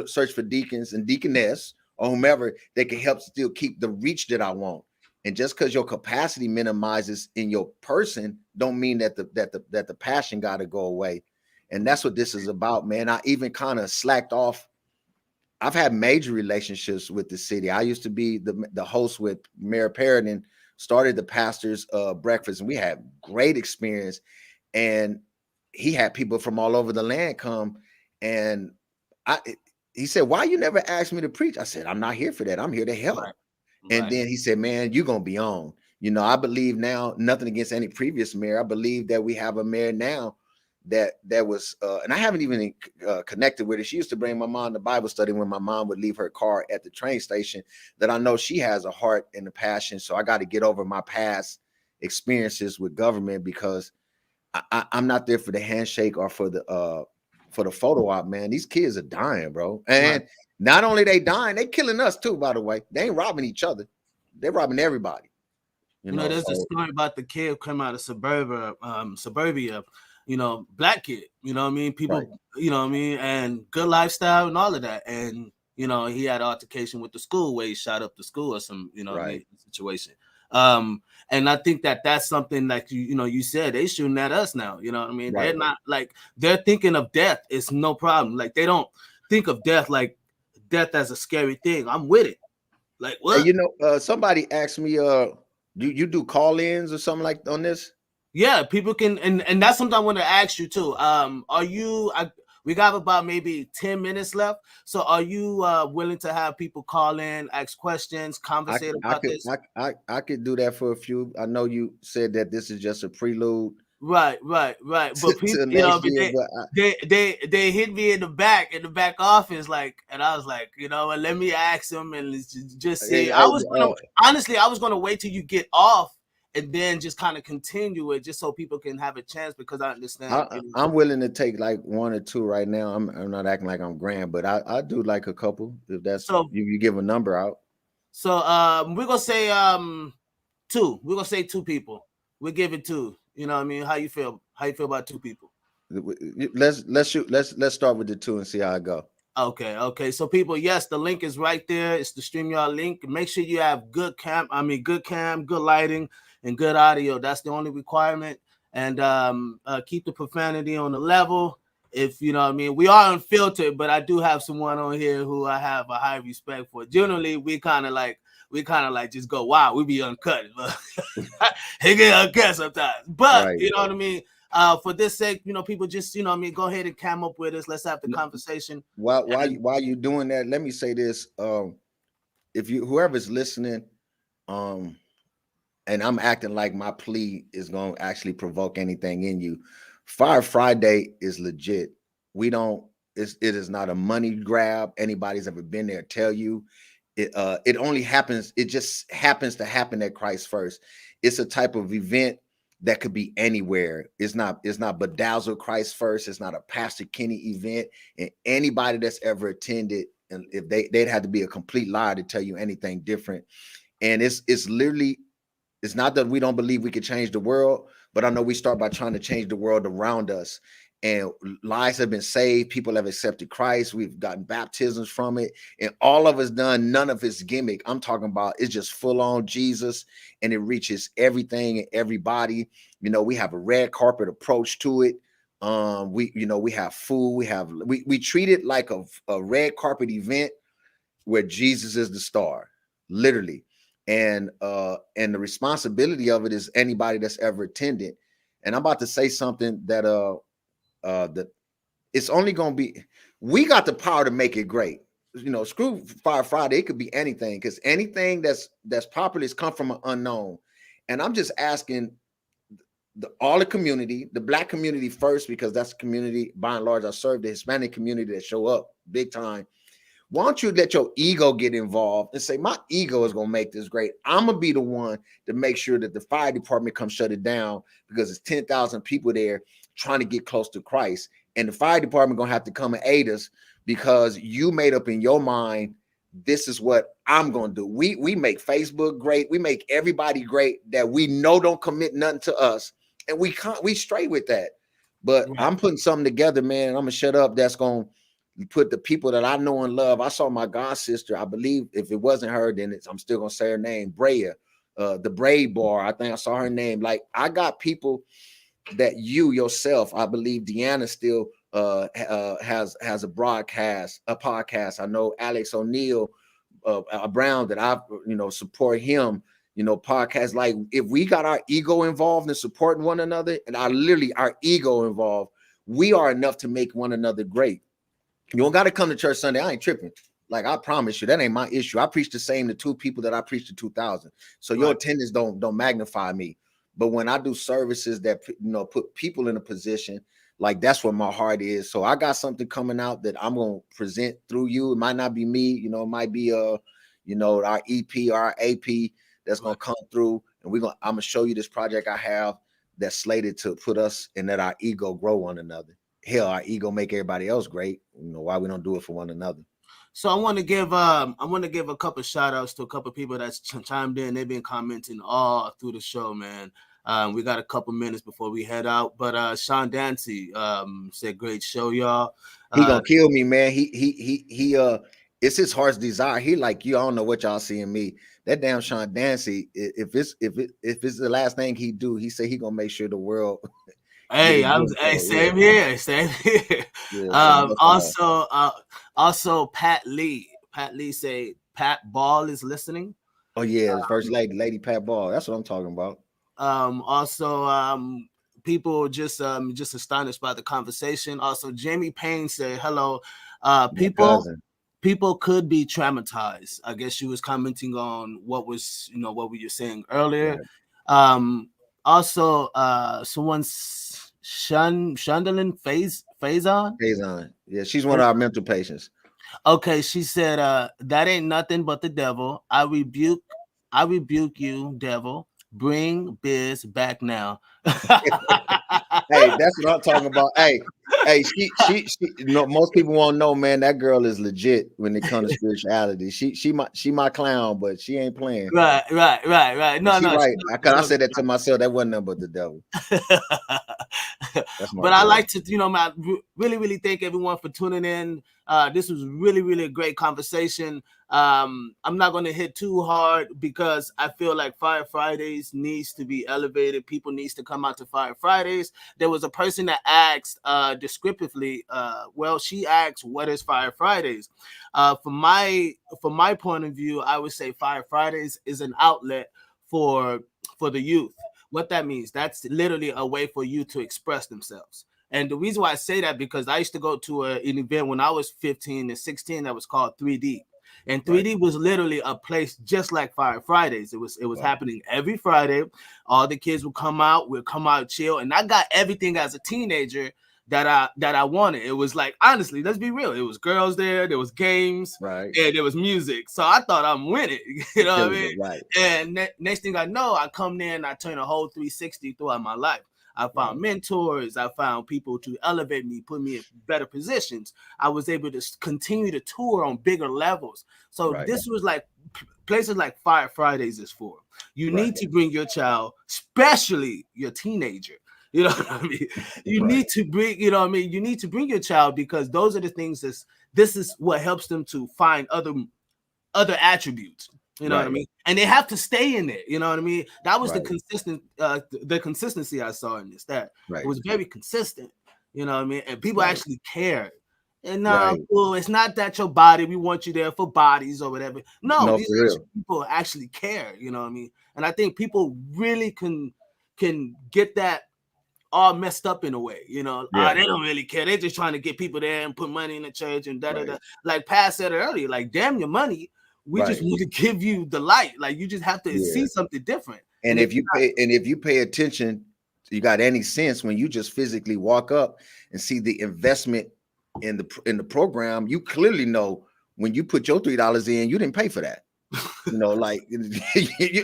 search for deacons and deaconess or whomever that can help still keep the reach that I want. And just because your capacity minimizes in your person, don't mean that the passion got to go away. And that's what this is about, man. I even kind of slacked off. I've had major relationships with the city. I used to be the host with Mayor Parrott and started the pastors' breakfast, and we had great experience. And he had people from all over the land come, and he said, "Why you never asked me to preach?" I said, "I'm not here for that. I'm here to help." Right. And then he said, "Man, you're gonna be on." You know, I believe now, nothing against any previous mayor. I believe that we have a mayor now that was, and I haven't even connected with her. She used to bring my mom to Bible study when my mom would leave her car at the train station. That I know she has a heart and a passion. So I got to get over my past experiences with government because I'm not there for the handshake or for the photo op, man. These kids are dying, bro. And not only they dying, they killing us too, by the way. They ain't robbing each other. They're robbing everybody. You know, there's a story about the kid who came out of suburbia, you know, black kid, you know what I mean? People, you know what I mean? And good lifestyle and all of that. And, you know, he had an altercation with the school where he shot up the school or some, you know what I mean, situation. And I think that that's something like, you know, you said they shooting at us now, you know what I mean? They're not like, they're thinking of death. It's no problem. Like, they don't think of death like death as a scary thing. I'm with it. Like, what? Hey, you know, somebody asked me, you do call-ins or something like on this? Yeah, people can, and that's something I want to ask you too. Are you? We got about maybe 10 minutes left. So, are you willing to have people call in, ask questions, conversate about this? I could do that for a few. I know you said that this is just a prelude. Right. But people, till next but year. But they hit me in the back office, like, and I was like, let me ask them and let's just see. I was gonna honestly, I was gonna wait till you get off and then just kind of continue it, just so people can have a chance, because I understand. I'm willing to take like one or two right now. I'm not acting like I'm grand, but I do like a couple if that's So you give a number out. we're gonna say two. We're gonna say two people. We give it two. You know what I mean? How you feel? How you feel about two people? Let's shoot. Let's start with the two and see how it go. Okay. So people, yes, the link is right there. It's the StreamYard link. Make sure you have good cam, good lighting, and good audio. That's the only requirement. And keep the profanity on the level. If you know what I mean, we are unfiltered, but I do have someone on here who I have a high respect for. Generally, we kind of like just go, wow, we be uncut. He get uncut sometimes. But Right. you know what I mean? For this sake, people just, go ahead and cam up with us. Let's have the conversation. And While you doing that, let me say this. If you whoever's listening, um, and I'm acting like my plea is going to actually provoke anything in you. Fire Friday is legit. We don't. It is not a money grab. Anybody's ever been there tell you. It only happens. It just happens to happen at Christ First. It's a type of event that could be anywhere. It's not bedazzled Christ First. It's not a Pastor Kenny event. And anybody that's ever attended, and if they'd have to be a complete liar to tell you anything different. And it's literally, it's not that we don't believe we can change the world, but I know we start by trying to change the world around us. And lives have been saved. People have accepted Christ. We've gotten baptisms from it. And all of us done none of his gimmick. I'm talking about it's just full on Jesus, and it reaches everything and everybody. We have a red carpet approach to it. We have food. We treat it like a red carpet event where Jesus is the star, literally. And the responsibility of it is anybody that's ever attended. And I'm about to say something that it's only gonna be, we got the power to make it great. Screw Fire Friday, it could be anything, because anything that's popular has come from an unknown. And I'm just asking all the community, the Black community first, because that's the community by and large I serve, the Hispanic community that show up big time. Why don't you let your ego get involved and say, my ego is going to make this great. I'm going to be the one to make sure that the fire department comes shut it down, because it's 10,000 people there trying to get close to Christ. And the fire department going to have to come and aid us, because you made up in your mind, this is what I'm going to do. We make Facebook great. We make everybody great that we know don't commit nothing to us. And we straight with that. But right. I'm putting something together, man, and I'm going to shut up. That's going to put the people that I know and love. I saw my god sister. I believe if it wasn't her, then I'm still gonna say her name, Brea, the Braid Bar. I think I saw her name. Like, I got people that you yourself, I believe Deanna still has a podcast. I know Alex O'Neill Brown, that I support him. Podcast. Like, if we got our ego involved in supporting one another, and our ego involved, we are enough to make one another great. You don't got to come to church Sunday. I ain't tripping. Like, I promise you, that ain't my issue. I preach the same to two people that I preach to 2,000. So your attendance don't magnify me. But when I do services that put people in a position, like, that's what my heart is. So I got something coming out that I'm gonna present through you. It might not be me, it might be our EP, our AP that's gonna come through, and I'm gonna show you this project I have that's slated to put us and let our ego grow one another. Hell, our ego make everybody else great. Why we don't do it for one another? So I want to give a couple shout outs to a couple people that's chimed in. They've been commenting all through the show, man. We got a couple minutes before we head out, but Sean Dancy said, "Great show, y'all." He gonna kill me, man. He it's his heart's desire. He like you. I don't know what y'all see in me. That damn Sean Dancy. If it's the last thing he do, he say he gonna make sure the world. Hey, same here. Yeah, Also, Pat Lee. Pat Lee say Pat Ball is listening. Oh yeah, First Lady Pat Ball. That's what I'm talking about. Also, people just astonished by the conversation. Also, Jamie Payne said hello. People could be traumatized. I guess she was commenting on what we were saying earlier. Right. Also, someone's Shundalin Faison. Faison. Yeah, she's one of our mental patients. Okay, she said, that ain't nothing but the devil. I rebuke you, devil. Bring Biz back now. Hey, that's what I'm talking about. Hey, she no, most people won't know, man. That girl is legit when it comes to spirituality. She my clown, but she ain't playing. Right. And No, she no. right. Cause I said that to myself. That wasn't nothing but the devil. That's my But I girl. like to, really thank everyone for tuning in. This was really a great conversation. I'm not going to hit too hard because I feel like Fire Fridays needs to be elevated. People needs to come out to Fire Fridays. There was a person that asked descriptively, she asked, what is Fire Fridays? From my point of view, I would say Fire Fridays is an outlet for the youth. What that means, that's literally a way for you to express themselves. And the reason why I say that, because I used to go to an event when I was 15 and 16 that was called 3D. And 3D was literally a place just like Fire Fridays. It was happening every Friday. All the kids would come out, chill. And I got everything as a teenager that I wanted. It was like, honestly, let's be real. It was girls there was games, right, and there was music. So I thought I'm winning. You know what I mean? Right. And next thing I know, I come there and I turn a whole 360 throughout my life. I found mentors. I found people to elevate me, put me in better positions. I was able to continue to tour on bigger levels. So this was like places like Fire Fridays is for. You need to bring your child, especially your teenager. You know what I mean? You need to bring, you need to bring your child, because those are the things this is what helps them to find other attributes. You know what I mean? And they have to stay in it. You know what I mean? That was the consistency I saw in this. That it was very consistent. You know what I mean? And people actually cared. And well, it's not that your body, we want you there for bodies or whatever. No, these people actually care. You know what I mean? And I think people really can get that all messed up in a way, they don't really care. They're just trying to get people there and put money in the church and da. Like Pat said earlier, like, damn your money. We just want to give you the light. Like, you just have to see something different. And if you pay attention, you got any sense, when you just physically walk up and see the investment in the program, you clearly know when you put your $3 in, you didn't pay for that. Like,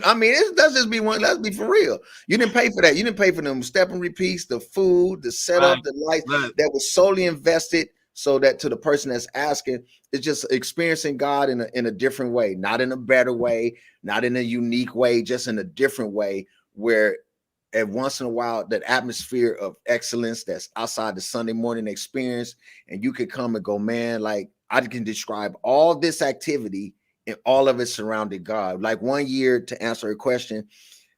I mean, let's just be let's be for real. You didn't pay for that. You didn't pay for them step and repeats, the food, the setup, the lights. That was solely invested so that to the person that's asking, it's just experiencing God in a different way, not in a better way, not in a unique way, just in a different way, where at once in a while, that atmosphere of excellence that's outside the Sunday morning experience, and you could come and go, man, like, I can describe all this activity and all of it surrounded God. Like, one year, to answer a question,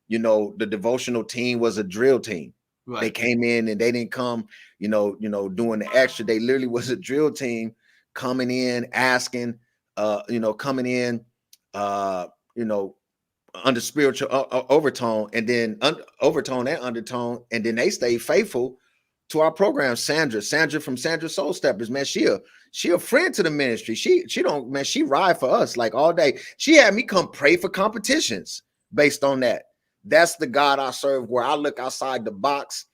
the devotional team was a drill team. They came in and they didn't come, doing the extra. They literally was a drill team coming in, asking, coming in, under spiritual overtone, and then overtone and undertone, and then they stay faithful to our program. Sandra from Sandra Soul Steppers, man, she a friend to the ministry. She don't, man, she ride for us like all day. She had me come pray for competitions based on that. That's the God I serve, where I look outside the box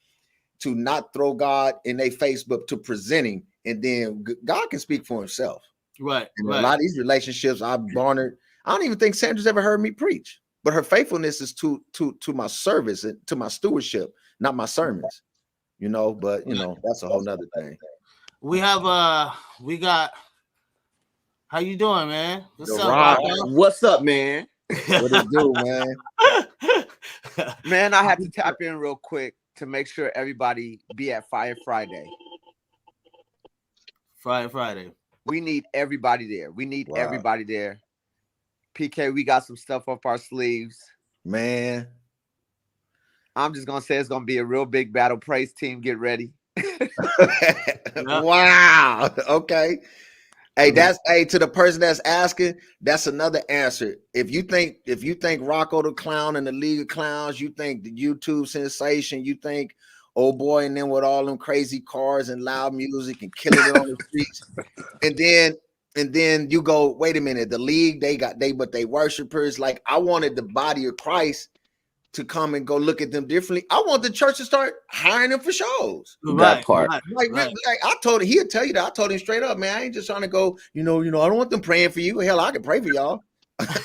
to not throw God in their face, but to presenting, and then God can speak for himself. And a lot of these relationships I've garnered, I don't even think Sandra's ever heard me preach, but her faithfulness is to my service and to my stewardship, not my sermons. But that's a whole nother thing. We got, how you doing, man? What's up, man? What it do, man? Man, I had to tap in real quick to make sure everybody be at Fire Friday. Friday. We need everybody there. Everybody there. PK, we got some stuff up our sleeves. Man, I'm just gonna say it's gonna be a real big battle. Praise team, get ready. Wow. Okay. Hey, to the person that's asking, that's another answer. If you think Rocco the Clown and the League of Clowns, you think the YouTube sensation, you think old boy and then with all them crazy cars and loud music and killing it on the streets, and then you go, wait a minute, the League, they worshipers. Like, I wanted the body of Christ to come and go look at them differently. I want the church to start hiring them for shows. That part. Like I told him, he'll tell you that. I told him straight up, man, I ain't just trying to go, I don't want them praying for you. Hell, I can pray for y'all.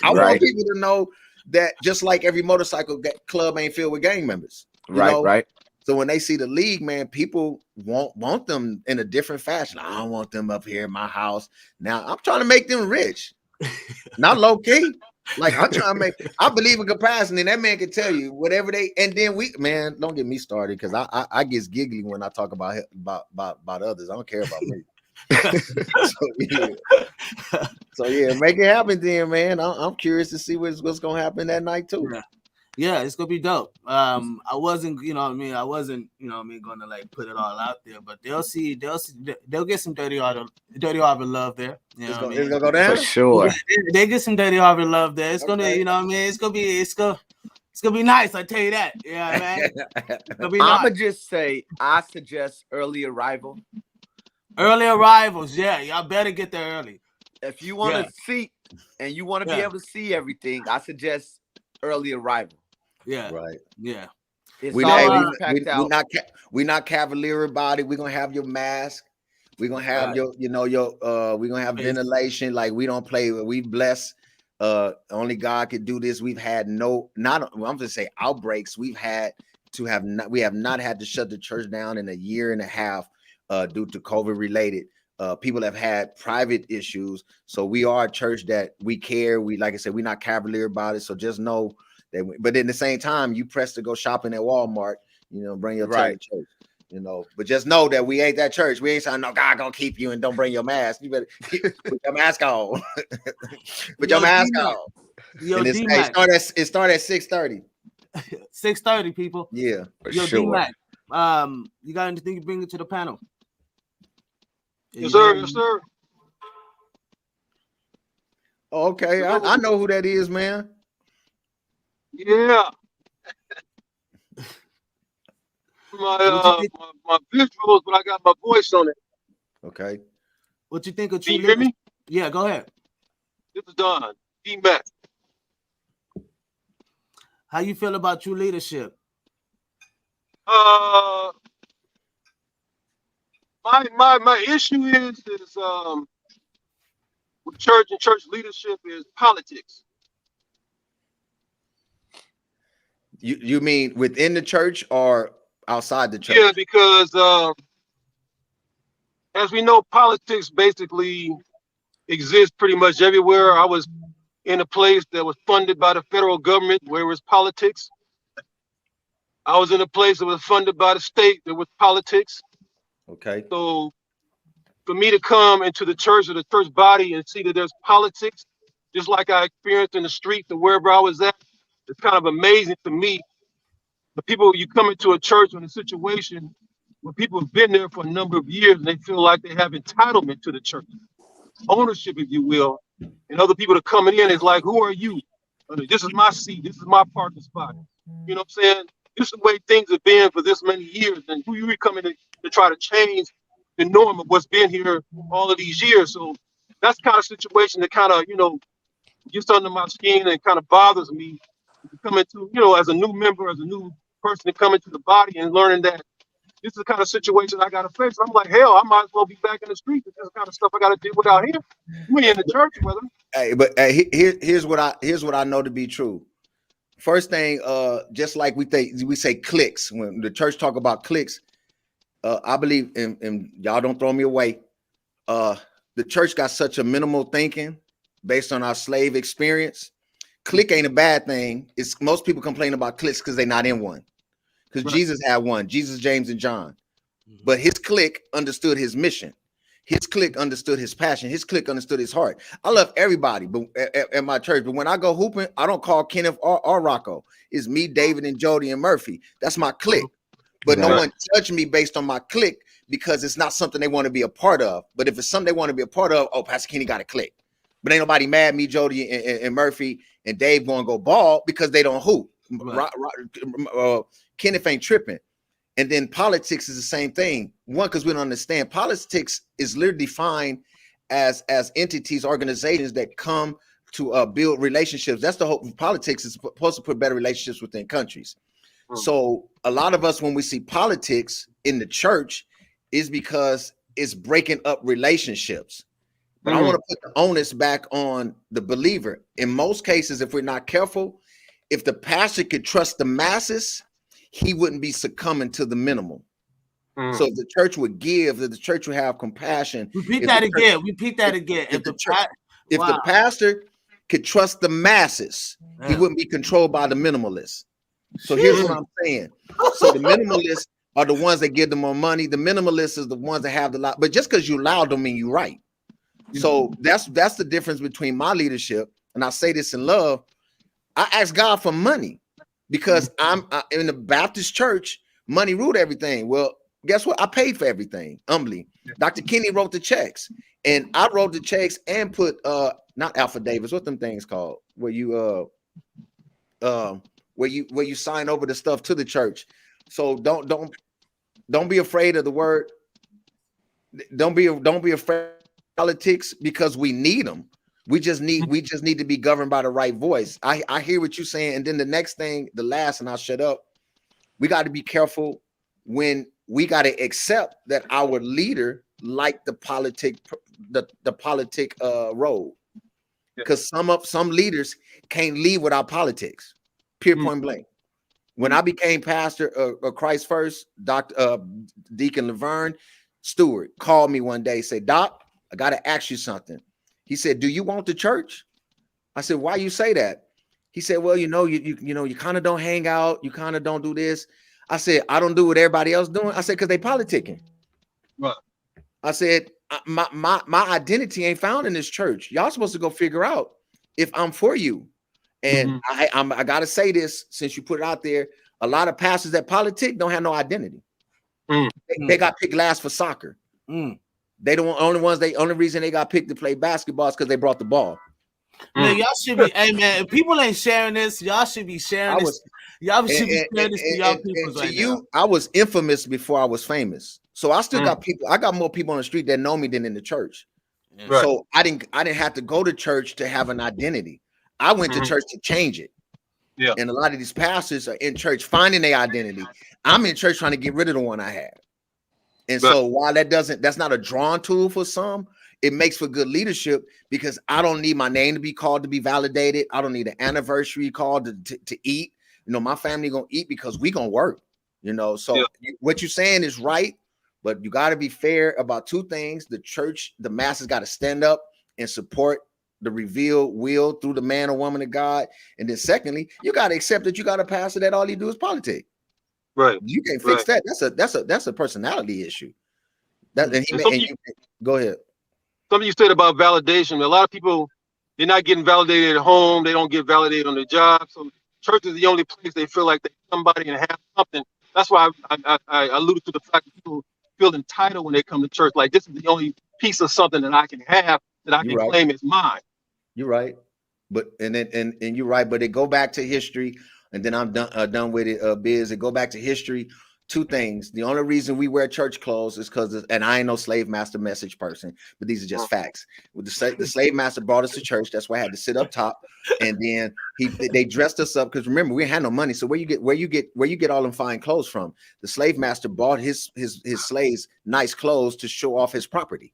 I want people to know that just like every motorcycle club ain't filled with gang members. Right. So when they see the league, man, people want them in a different fashion. I don't want them up here in my house. Now I'm trying to make them rich, not low key. Like I'm trying to make. I believe in capacity, and that man can tell you whatever they. And then man, don't get me started because I get giggly when I talk about others. I don't care about me. So yeah, make it happen then, man. I'm curious to see what's gonna happen that night too. Yeah, it's gonna be dope. I wasn't, I wasn't, gonna like put it all out there, but they'll get some Dirty Harvard love there. It's gonna go down for sure. They get some Dirty Harvard love there. It's gonna, it's gonna be nice. I tell you that. Yeah, man. I'm gonna just say I suggest early arrival. Early arrivals, yeah. Y'all better get there early. If you want to see and you want to be able to see everything, I suggest early arrival. Yeah. Right. Yeah. We're not cavalier about it. We're gonna have your mask. We're gonna have your we're gonna have ventilation. Like we don't play. We bless. Only God could do this. We've had I'm gonna say outbreaks. We have not had to shut the church down in a year and a half due to COVID related. People have had private issues. So we are a church that we care. Like I said, we're not cavalier about it. So just know that, but at the same time, you press to go shopping at Walmart, bring your to church, but just know that we ain't that church. We ain't saying, no, God gonna keep you and don't bring your mask. You better put your mask on. Put your mask on. It start at 6:30. 6:30, people. Yeah. D-Mac, you got anything you bring it to the panel? Yes, sir. Yes, sir. Okay, I know who that is, man. Yeah. my visuals, but I got my voice on it. Okay. What you think of Can you hear me? Yeah, go ahead. This is Don. D-Mac. How you feel about true leadership? My issue is with church and church leadership is politics. You mean within the church or outside the church? Yeah, because as we know, politics basically exists pretty much everywhere. I was in a place that was funded by the federal government where it was politics. I was in a place that was funded by the state that was politics. Okay. So for me to come into the church or the church body and see that there's politics, just like I experienced in the streets or wherever I was at, it's kind of amazing to me. The people, you come into a church or in a situation where people have been there for a number of years and they feel like they have entitlement to the church, ownership, if you will, and other people that coming in is like, who are you? This is my seat. This is my parking spot. You know what I'm saying? This is the way things have been for this many years, and who you coming to try to change the norm of what's been here all of these years. So that's the kind of situation that kind of, gets under my skin and kind of bothers me to come into, as a new member, as a new person to come into the body and learning that this is the kind of situation I got to face. I'm like, hell, I might as well be back in the street. This is the kind of stuff I got to deal with out here. We in the church, brother. Hey, but here's what I know to be true. First thing, just like we say cliques when the church talk about cliques. I believe, and y'all don't throw me away. The church got such a minimal thinking based on our slave experience. Clique ain't a bad thing. It's most people complain about cliques because they're not in one. Because Jesus had one, Jesus, James, and John. But his clique understood his mission. His clique understood his passion. His clique understood his heart. I love everybody but at my church. But when I go hooping, I don't call Kenneth or Rocco. It's me, David, and Jody, and Murphy. That's my clique. But no one judged me based on my clique because it's not something they want to be a part of. But if it's something they want to be a part of, oh, Pastor Kenny got a clique. But ain't nobody mad me, Jody, and Murphy, and Dave going to go ball because they don't hoop. Kenneth ain't tripping. And then politics is the same thing. One, because we don't understand. Politics is literally defined as entities, organizations that come to build relationships. That's the whole politics is supposed to put better relationships within countries. So a lot of us, when we see politics in the church, is because it's breaking up relationships. But I want to put the onus back on the believer. In most cases, if we're not careful, if the pastor could trust the masses, he wouldn't be succumbing to the minimal. So if the church would give, if the church would have compassion. Repeat that again. Repeat that again. If the pastor could trust the masses, he wouldn't be controlled by the minimalists. So here's what I'm saying. So the minimalists are the ones that give them more money. The minimalists is the ones that have the lot. But just because you loud don't mean you're right. So that's the difference between my leadership, and I say this in love. I ask God for money because I'm in the Baptist church. Money ruled everything. Well, guess what? I paid for everything humbly. Dr. Kenny wrote the checks, and I wrote the checks and put not affidavits. What them things called? Where you where you sign over the stuff to the church. So don't be afraid of the word. Don't be afraid of politics because we need them. We just need to be governed by the right voice. I hear what you're saying. And then the next thing, the last, and I'll shut up. We got to be careful when we got to accept that our leader like the politic road. Because some leaders can't lead without politics. Pure point blank. When I became pastor of Christ First, Deacon Laverne Stewart called me one day, said, Doc, I got to ask you something. He said, do you want the church? I said, why you say that? He said, well, you kind of don't hang out. You kind of don't do this. I said, I don't do what everybody else doing. I said, because they politicking. Right. I said, my identity ain't found in this church. Y'all supposed to go figure out if I'm for you. And I got to say this, since you put it out there, a lot of pastors that politic don't have no identity. They got picked last for soccer. They don't only reason they got picked to play basketball is because they brought the ball. Man, y'all should be, hey man, if people ain't sharing this, y'all should be sharing this. Y'all should be sharing this to y'all people right now. I was infamous before I was famous. So I still got people, I got more people on the street that know me than in the church. Right. So I didn't have to go to church to have an identity. I went to church to change it. Yeah. And a lot of these pastors are in church finding their identity. I'm in church trying to get rid of the one I had. And so while that's not a drawing tool for some, it makes for good leadership because I don't need my name to be called to be validated. I don't need an anniversary called to eat. You know, my family gonna eat because we gonna work, you know. So what you're saying is right, but you got to be fair about two things. The church, the masses got to stand up and support the revealed will through the man or woman of God. And then secondly, you got to accept that you got a pastor that all he do is politics. Right. You can't fix that. That's a personality issue. Go ahead. Something you said about validation. A lot of people, they're not getting validated at home. They don't get validated on their job. So church is the only place they feel like they're somebody and have something. That's why I alluded to the fact that people feel entitled when they come to church. Like, this is the only piece of something that I can have that I can claim as mine. You're right. But and you're right. But it go back to history. And then I'm done with it, Biz. It go back to history. Two things. The only reason we wear church clothes is because, and I ain't no slave master message person, but these are just facts. The slave master brought us to church. That's why I had to sit up top, and then they dressed us up because remember we had no money. So where you get all them fine clothes from? The slave master bought his slaves nice clothes to show off his property.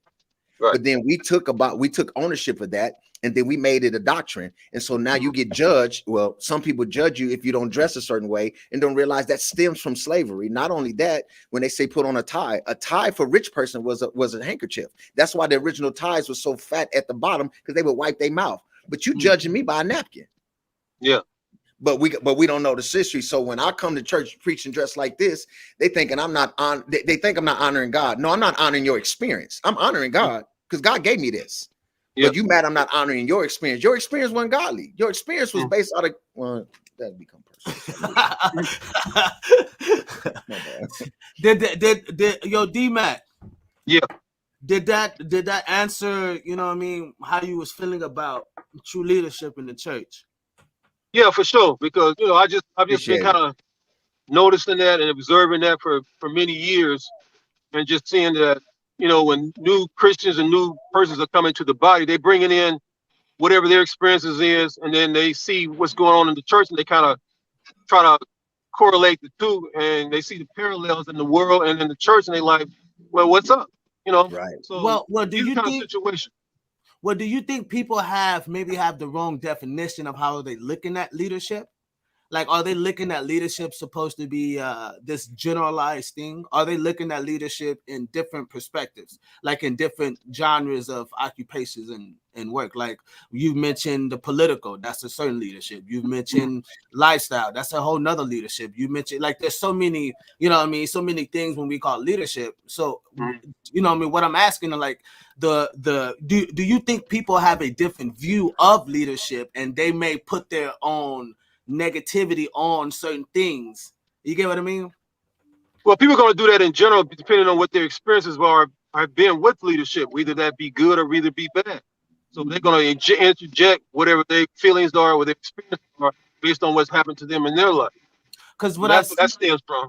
Right. But then we took ownership of that, and then we made it a doctrine. And so now you get judged. Well, some people judge you if you don't dress a certain way and don't realize that stems from slavery. Not only that, when they say put on a tie for rich person was a handkerchief. That's why the original ties were so fat at the bottom, because they would wipe their mouth. But you judging me by a napkin. Yeah. But we don't know the history. So when I come to church preaching dressed like this, they think I'm not honoring God. No, I'm not honoring your experience. I'm honoring God because God gave me this. Yep. But you mad I'm not honoring your experience. Your experience wasn't godly. Your experience was based out of that become personal. Did D-Mac? Yeah. Did that answer, you know what I mean, how you was feeling about true leadership in the church? Yeah, for sure. Because I've just been kind of noticing that and observing that for many years, and just seeing that when new Christians and new persons are coming to the body, they bringing in whatever their experiences is, and then they see what's going on in the church, and they kind of try to correlate the two, and they see the parallels in the world and in the church, and they like, well, what's up? You know. Right. So Well, do these you kind of think? situations. Well, do you think people maybe have the wrong definition of how they looking at leadership? Like, are they looking at leadership supposed to be this generalized thing? Are they looking at leadership in different perspectives, like in different genres of occupations and work? Like you mentioned the political, that's a certain leadership. You've mentioned lifestyle, that's a whole nother leadership. You mentioned, like, there's so many, you know what I mean, so many things when we call leadership. So, you know what I mean, what I'm asking, like, do you think people have a different view of leadership and they may put their own negativity on certain things? You get what I mean? Well, people are going to do that in general, depending on what their experiences have been with leadership, whether that be good or either be bad. So they're going to interject whatever their feelings are or their experiences are based on what's happened to them in their life. Because So that's what that stems from.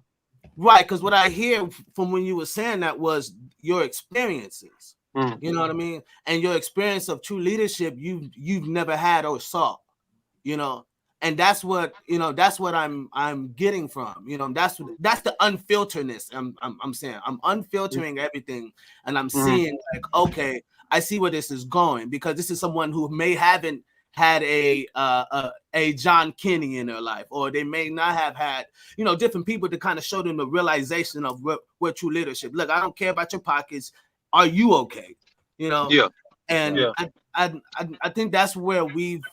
Right, because what I hear from when you were saying that was your experiences. You know what I mean? And your experience of true leadership, you've never had or saw, you know. And that's what, you know, that's what I'm getting from, you know, that's the unfilteredness. I'm saying I'm unfiltering everything, and I'm seeing, like, okay, I see where this is going, because this is someone who may haven't had a John Kenny in their life, or they may not have had, you know, different people to kind of show them the realization of what true leadership. Look, I don't care about your pockets. Are you okay? You know? Yeah. And Yeah. I think that's where we've,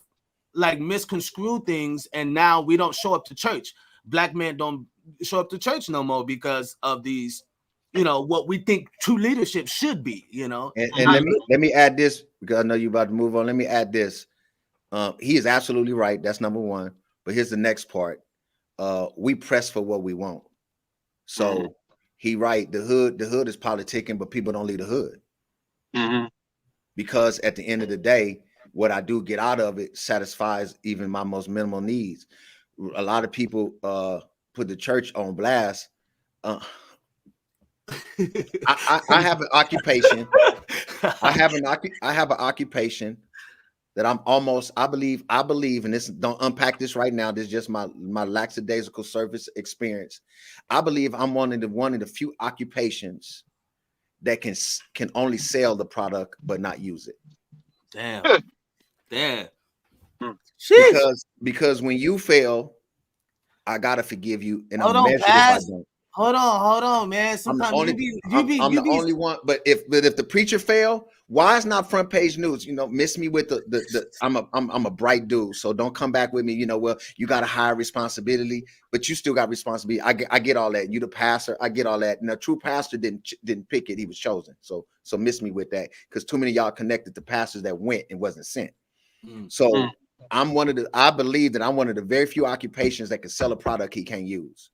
like, misconstrued things, and now we don't show up to church. Black men don't show up to church no more because of these, you know, what we think true leadership should be, you know. And let me add this, because I know you're about to move on. Let me add this. He is absolutely right. That's number one. But here's the next part. We press for what we want. So he right. The hood is politicking, but people don't leave the hood. Because at the end of the day, what I do get out of it satisfies even my most minimal needs. A lot of people put the church on blast. I have an occupation. I have an occupation that I'm almost, I believe, and this, don't unpack this right now. This is just my lackadaisical service experience. I believe I'm one of the few occupations that can only sell the product but not use it. Damn. Because when you fail, I gotta forgive you, and Hold I'm on, measured if I don't. Hold on, man. Sometimes I'm the only one. But if the preacher fail, why is not front page news? You know, miss me with the I'm a bright dude, so don't come back with me. You know, well, you got a higher responsibility, but you still got responsibility. I get all that. You the pastor, I get all that. And a true pastor didn't pick it; he was chosen. So miss me with that, because too many of y'all connected to pastors that went and wasn't sent. So I believe that I'm one of the very few occupations that can sell a product he can't use.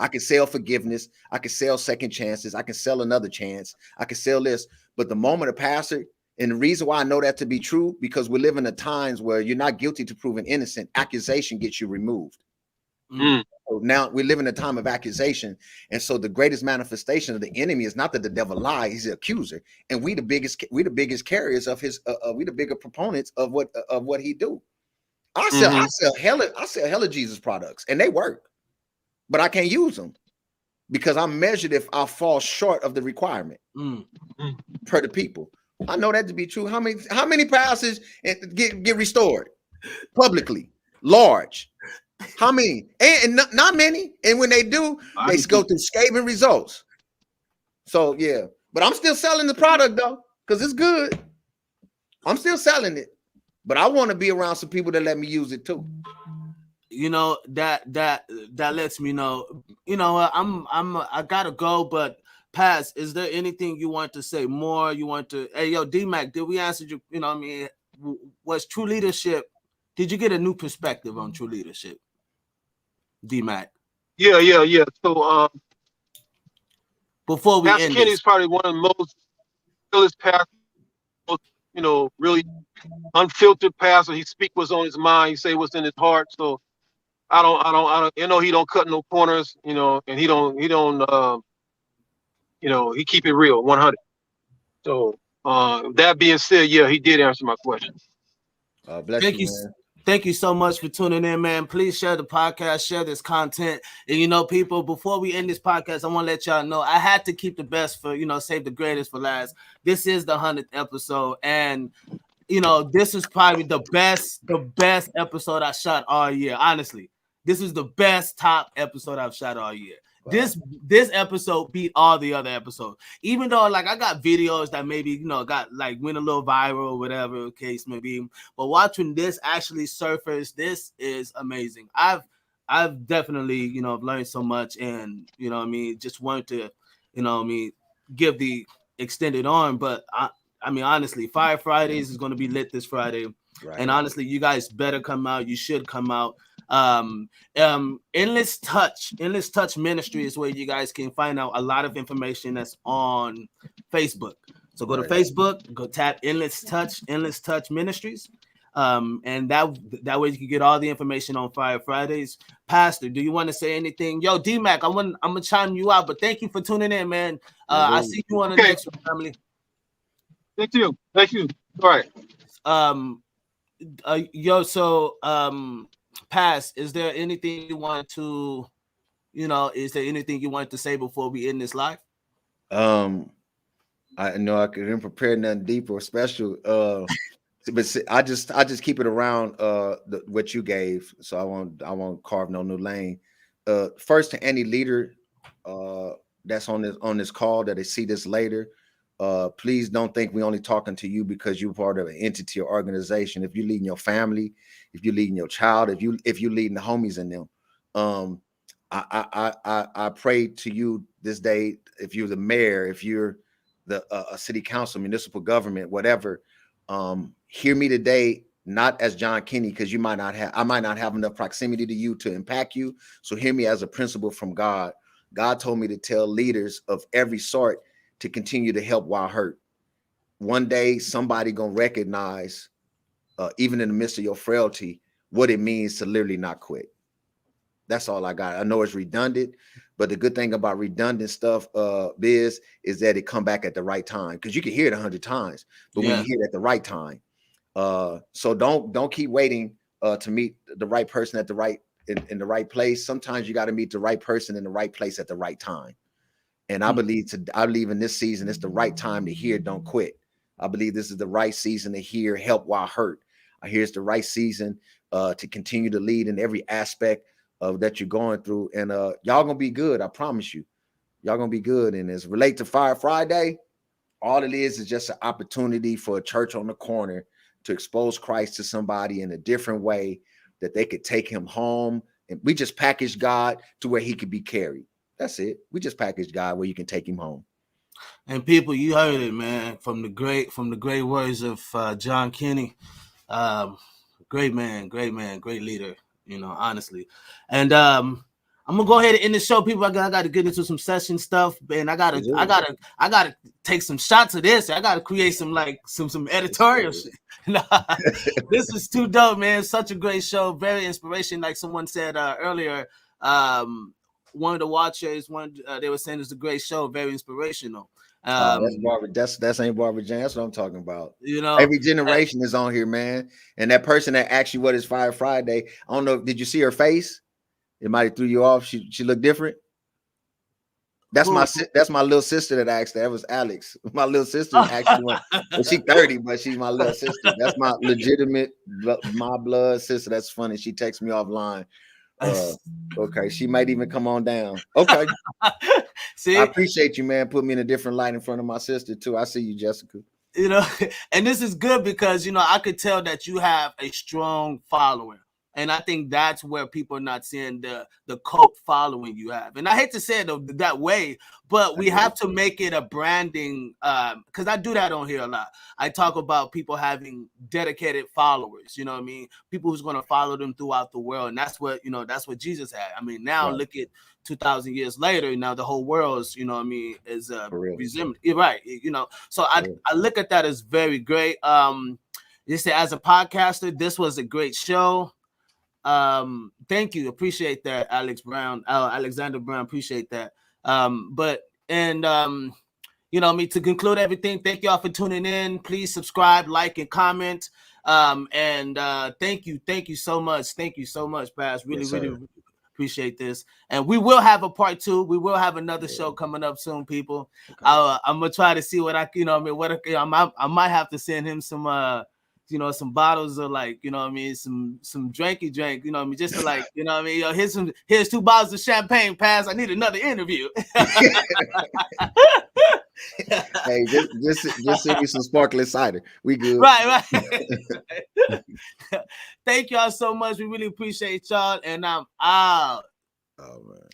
I can sell forgiveness. I can sell second chances. I can sell another chance. I can sell this. But the moment a pastor, and the reason why I know that to be true, because we live in the times where you're not guilty to proven innocent. Accusation gets you removed. So now we live in a time of accusation. And so the greatest manifestation of the enemy is not that the devil lies, he's the accuser. And we the biggest carriers of his, we the bigger proponents of what he do. I sell hella Jesus products, and they work. But I can't use them because I'm measured if I fall short of the requirement per the people. I know that to be true. How many pastors get restored publicly? Large. How many? And not many. And when they do, they go through scathing results. So yeah, but I'm still selling the product though, because it's good. I'm still selling it, but I want to be around some people that let me use it too. You know, that lets me know, you know, I gotta go, but Paz, is there anything you want to say more? You want to, hey, yo, D-Mac, did we answer you? You know what I mean? Was true leadership, did you get a new perspective on true leadership, D-Mac? Yeah. So before we Pastor end Kenny this, is probably one of the most realest pastors, you know, really unfiltered pastor. He speak what's on his mind. He say what's in his heart. So I don't, you know, he don't cut no corners, you know, and he don't, you know, he keep it real, 100. So that being said, yeah, he did answer my question. Bless Thank you, you. man. Thank you so much for tuning in, man. Please share the podcast, share this content. And you know, people, before we end this podcast, I want to let y'all know I had to keep the best for, save the greatest for last. This is the 100th episode, and this is probably the best episode I shot all year. Honestly, this is the best top episode I've shot all year. Wow. This episode beat all the other episodes. Even though like I got videos that maybe got like went a little viral, whatever the case may be. But watching this actually surface, this is amazing. I've definitely learned so much, and just wanted to give the extended arm. But I mean, honestly, Fire Fridays is going to be lit this Friday. Right. And honestly, you guys better come out. You should come out. Endless Touch Ministry is where you guys can find out a lot of information that's on Facebook. So go to Facebook, go tap Endless Touch Ministries. And that way you can get all the information on Fire Fridays. Pastor, do you want to say anything? Yo, D-Mac, I'm gonna chime you out, but thank you for tuning in, man. I see you on the next one, family. Thank you. All right. Pass, is there anything you want to say before we end this live? I know I couldn't prepare nothing deep or special. But I just keep it around what you gave, so I won't carve no new lane. First, to any leader that's on this call that they see this later, please don't think we only talking to you because you're part of an entity or organization. If you're leading your family, if you're leading your child, if you're leading the homies in them, I pray to you this day. If you're the mayor, if you're the a city council, municipal government, whatever, hear me today, not as John Kinney, because I might not have enough proximity to you to impact you. So hear me as a principle from God. God told me to tell leaders of every sort to continue to help while hurt. One day, somebody gonna recognize, even in the midst of your frailty, what it means to literally not quit. That's all I got. I know it's redundant, but the good thing about redundant stuff, Biz, is that it come back at the right time. Because you can hear it 100 times, but when you hear it at the right time, so don't keep waiting to meet the right person at the right in the right place. Sometimes you got to meet the right person in the right place at the right time. And I believe in this season, it's the right time to hear don't quit. I believe this is the right season to hear help while hurt. I hear it's the right season to continue to lead in every aspect of that you're going through. And y'all gonna be good. I promise you. Y'all gonna be good. And as relate to Fire Friday, all it is just an opportunity for a church on the corner to expose Christ to somebody in a different way that they could take him home. And we just package God to where he could be carried. That's it. We just package God where you can take him home. And people, you heard it, man, from the great words of John Kinney. Great man, great leader, honestly. And I'm gonna go ahead and end the show, people. I got to get into some session stuff, and I gotta take some shots of this. I gotta create some editorial shit. This is too dope, man. Such a great show, very inspirational. Like someone said earlier, one of the watchers, they were saying it's a great show, very inspirational. That's Barbara. That's ain't Barbara Jane. That's what I'm talking about. Every generation is on here, man. And that person that asked you what is Fire Friday, I don't know. Did you see her face? It might have threw you off. She looked different. That's my little sister that asked that. It was Alex. My little sister actually went. Well, she's 30, but she's my little sister. That's my legitimate, my blood sister. That's funny. She texts me offline. Okay, she might even come on down. Okay. See, I appreciate you, man. Put me in a different light in front of my sister too. I see you, Jessica. And this is good because I could tell that you have a strong following. And I think that's where people are not seeing the cult following you have. And I hate to say it that way, but we have to make it a branding, because I do that on here a lot. I talk about people having dedicated followers, you know what I mean? People who's going to follow them throughout the world. And that's what Jesus had. I mean, now look at 2,000 years later, now the whole world's, is resembling. Right. So I look at that as very great. You say, as a podcaster, this was a great show. Thank you, appreciate that, Alexander Brown, appreciate that. you know what I mean, to conclude everything, thank y'all for tuning in. Please subscribe, like, and comment. And thank you so much. Thank you so much, Paz. Really, Yes, really appreciate this. And we will have a part 2. We will have another show coming up soon, people. Okay. I'm gonna try to see what I, you know what I mean, I might have to send him some you know, some bottles of, like, you know what I mean, some drinky drink, you know what I mean, just to, like, you know what I mean, yo, here's 2 bottles of champagne, Paz. I need another interview. Hey, just send me some sparkling cider. We good. Right. Thank y'all so much. We really appreciate y'all, and I'm out. Oh man.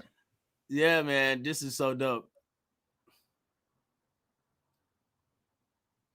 Yeah, man, this is so dope.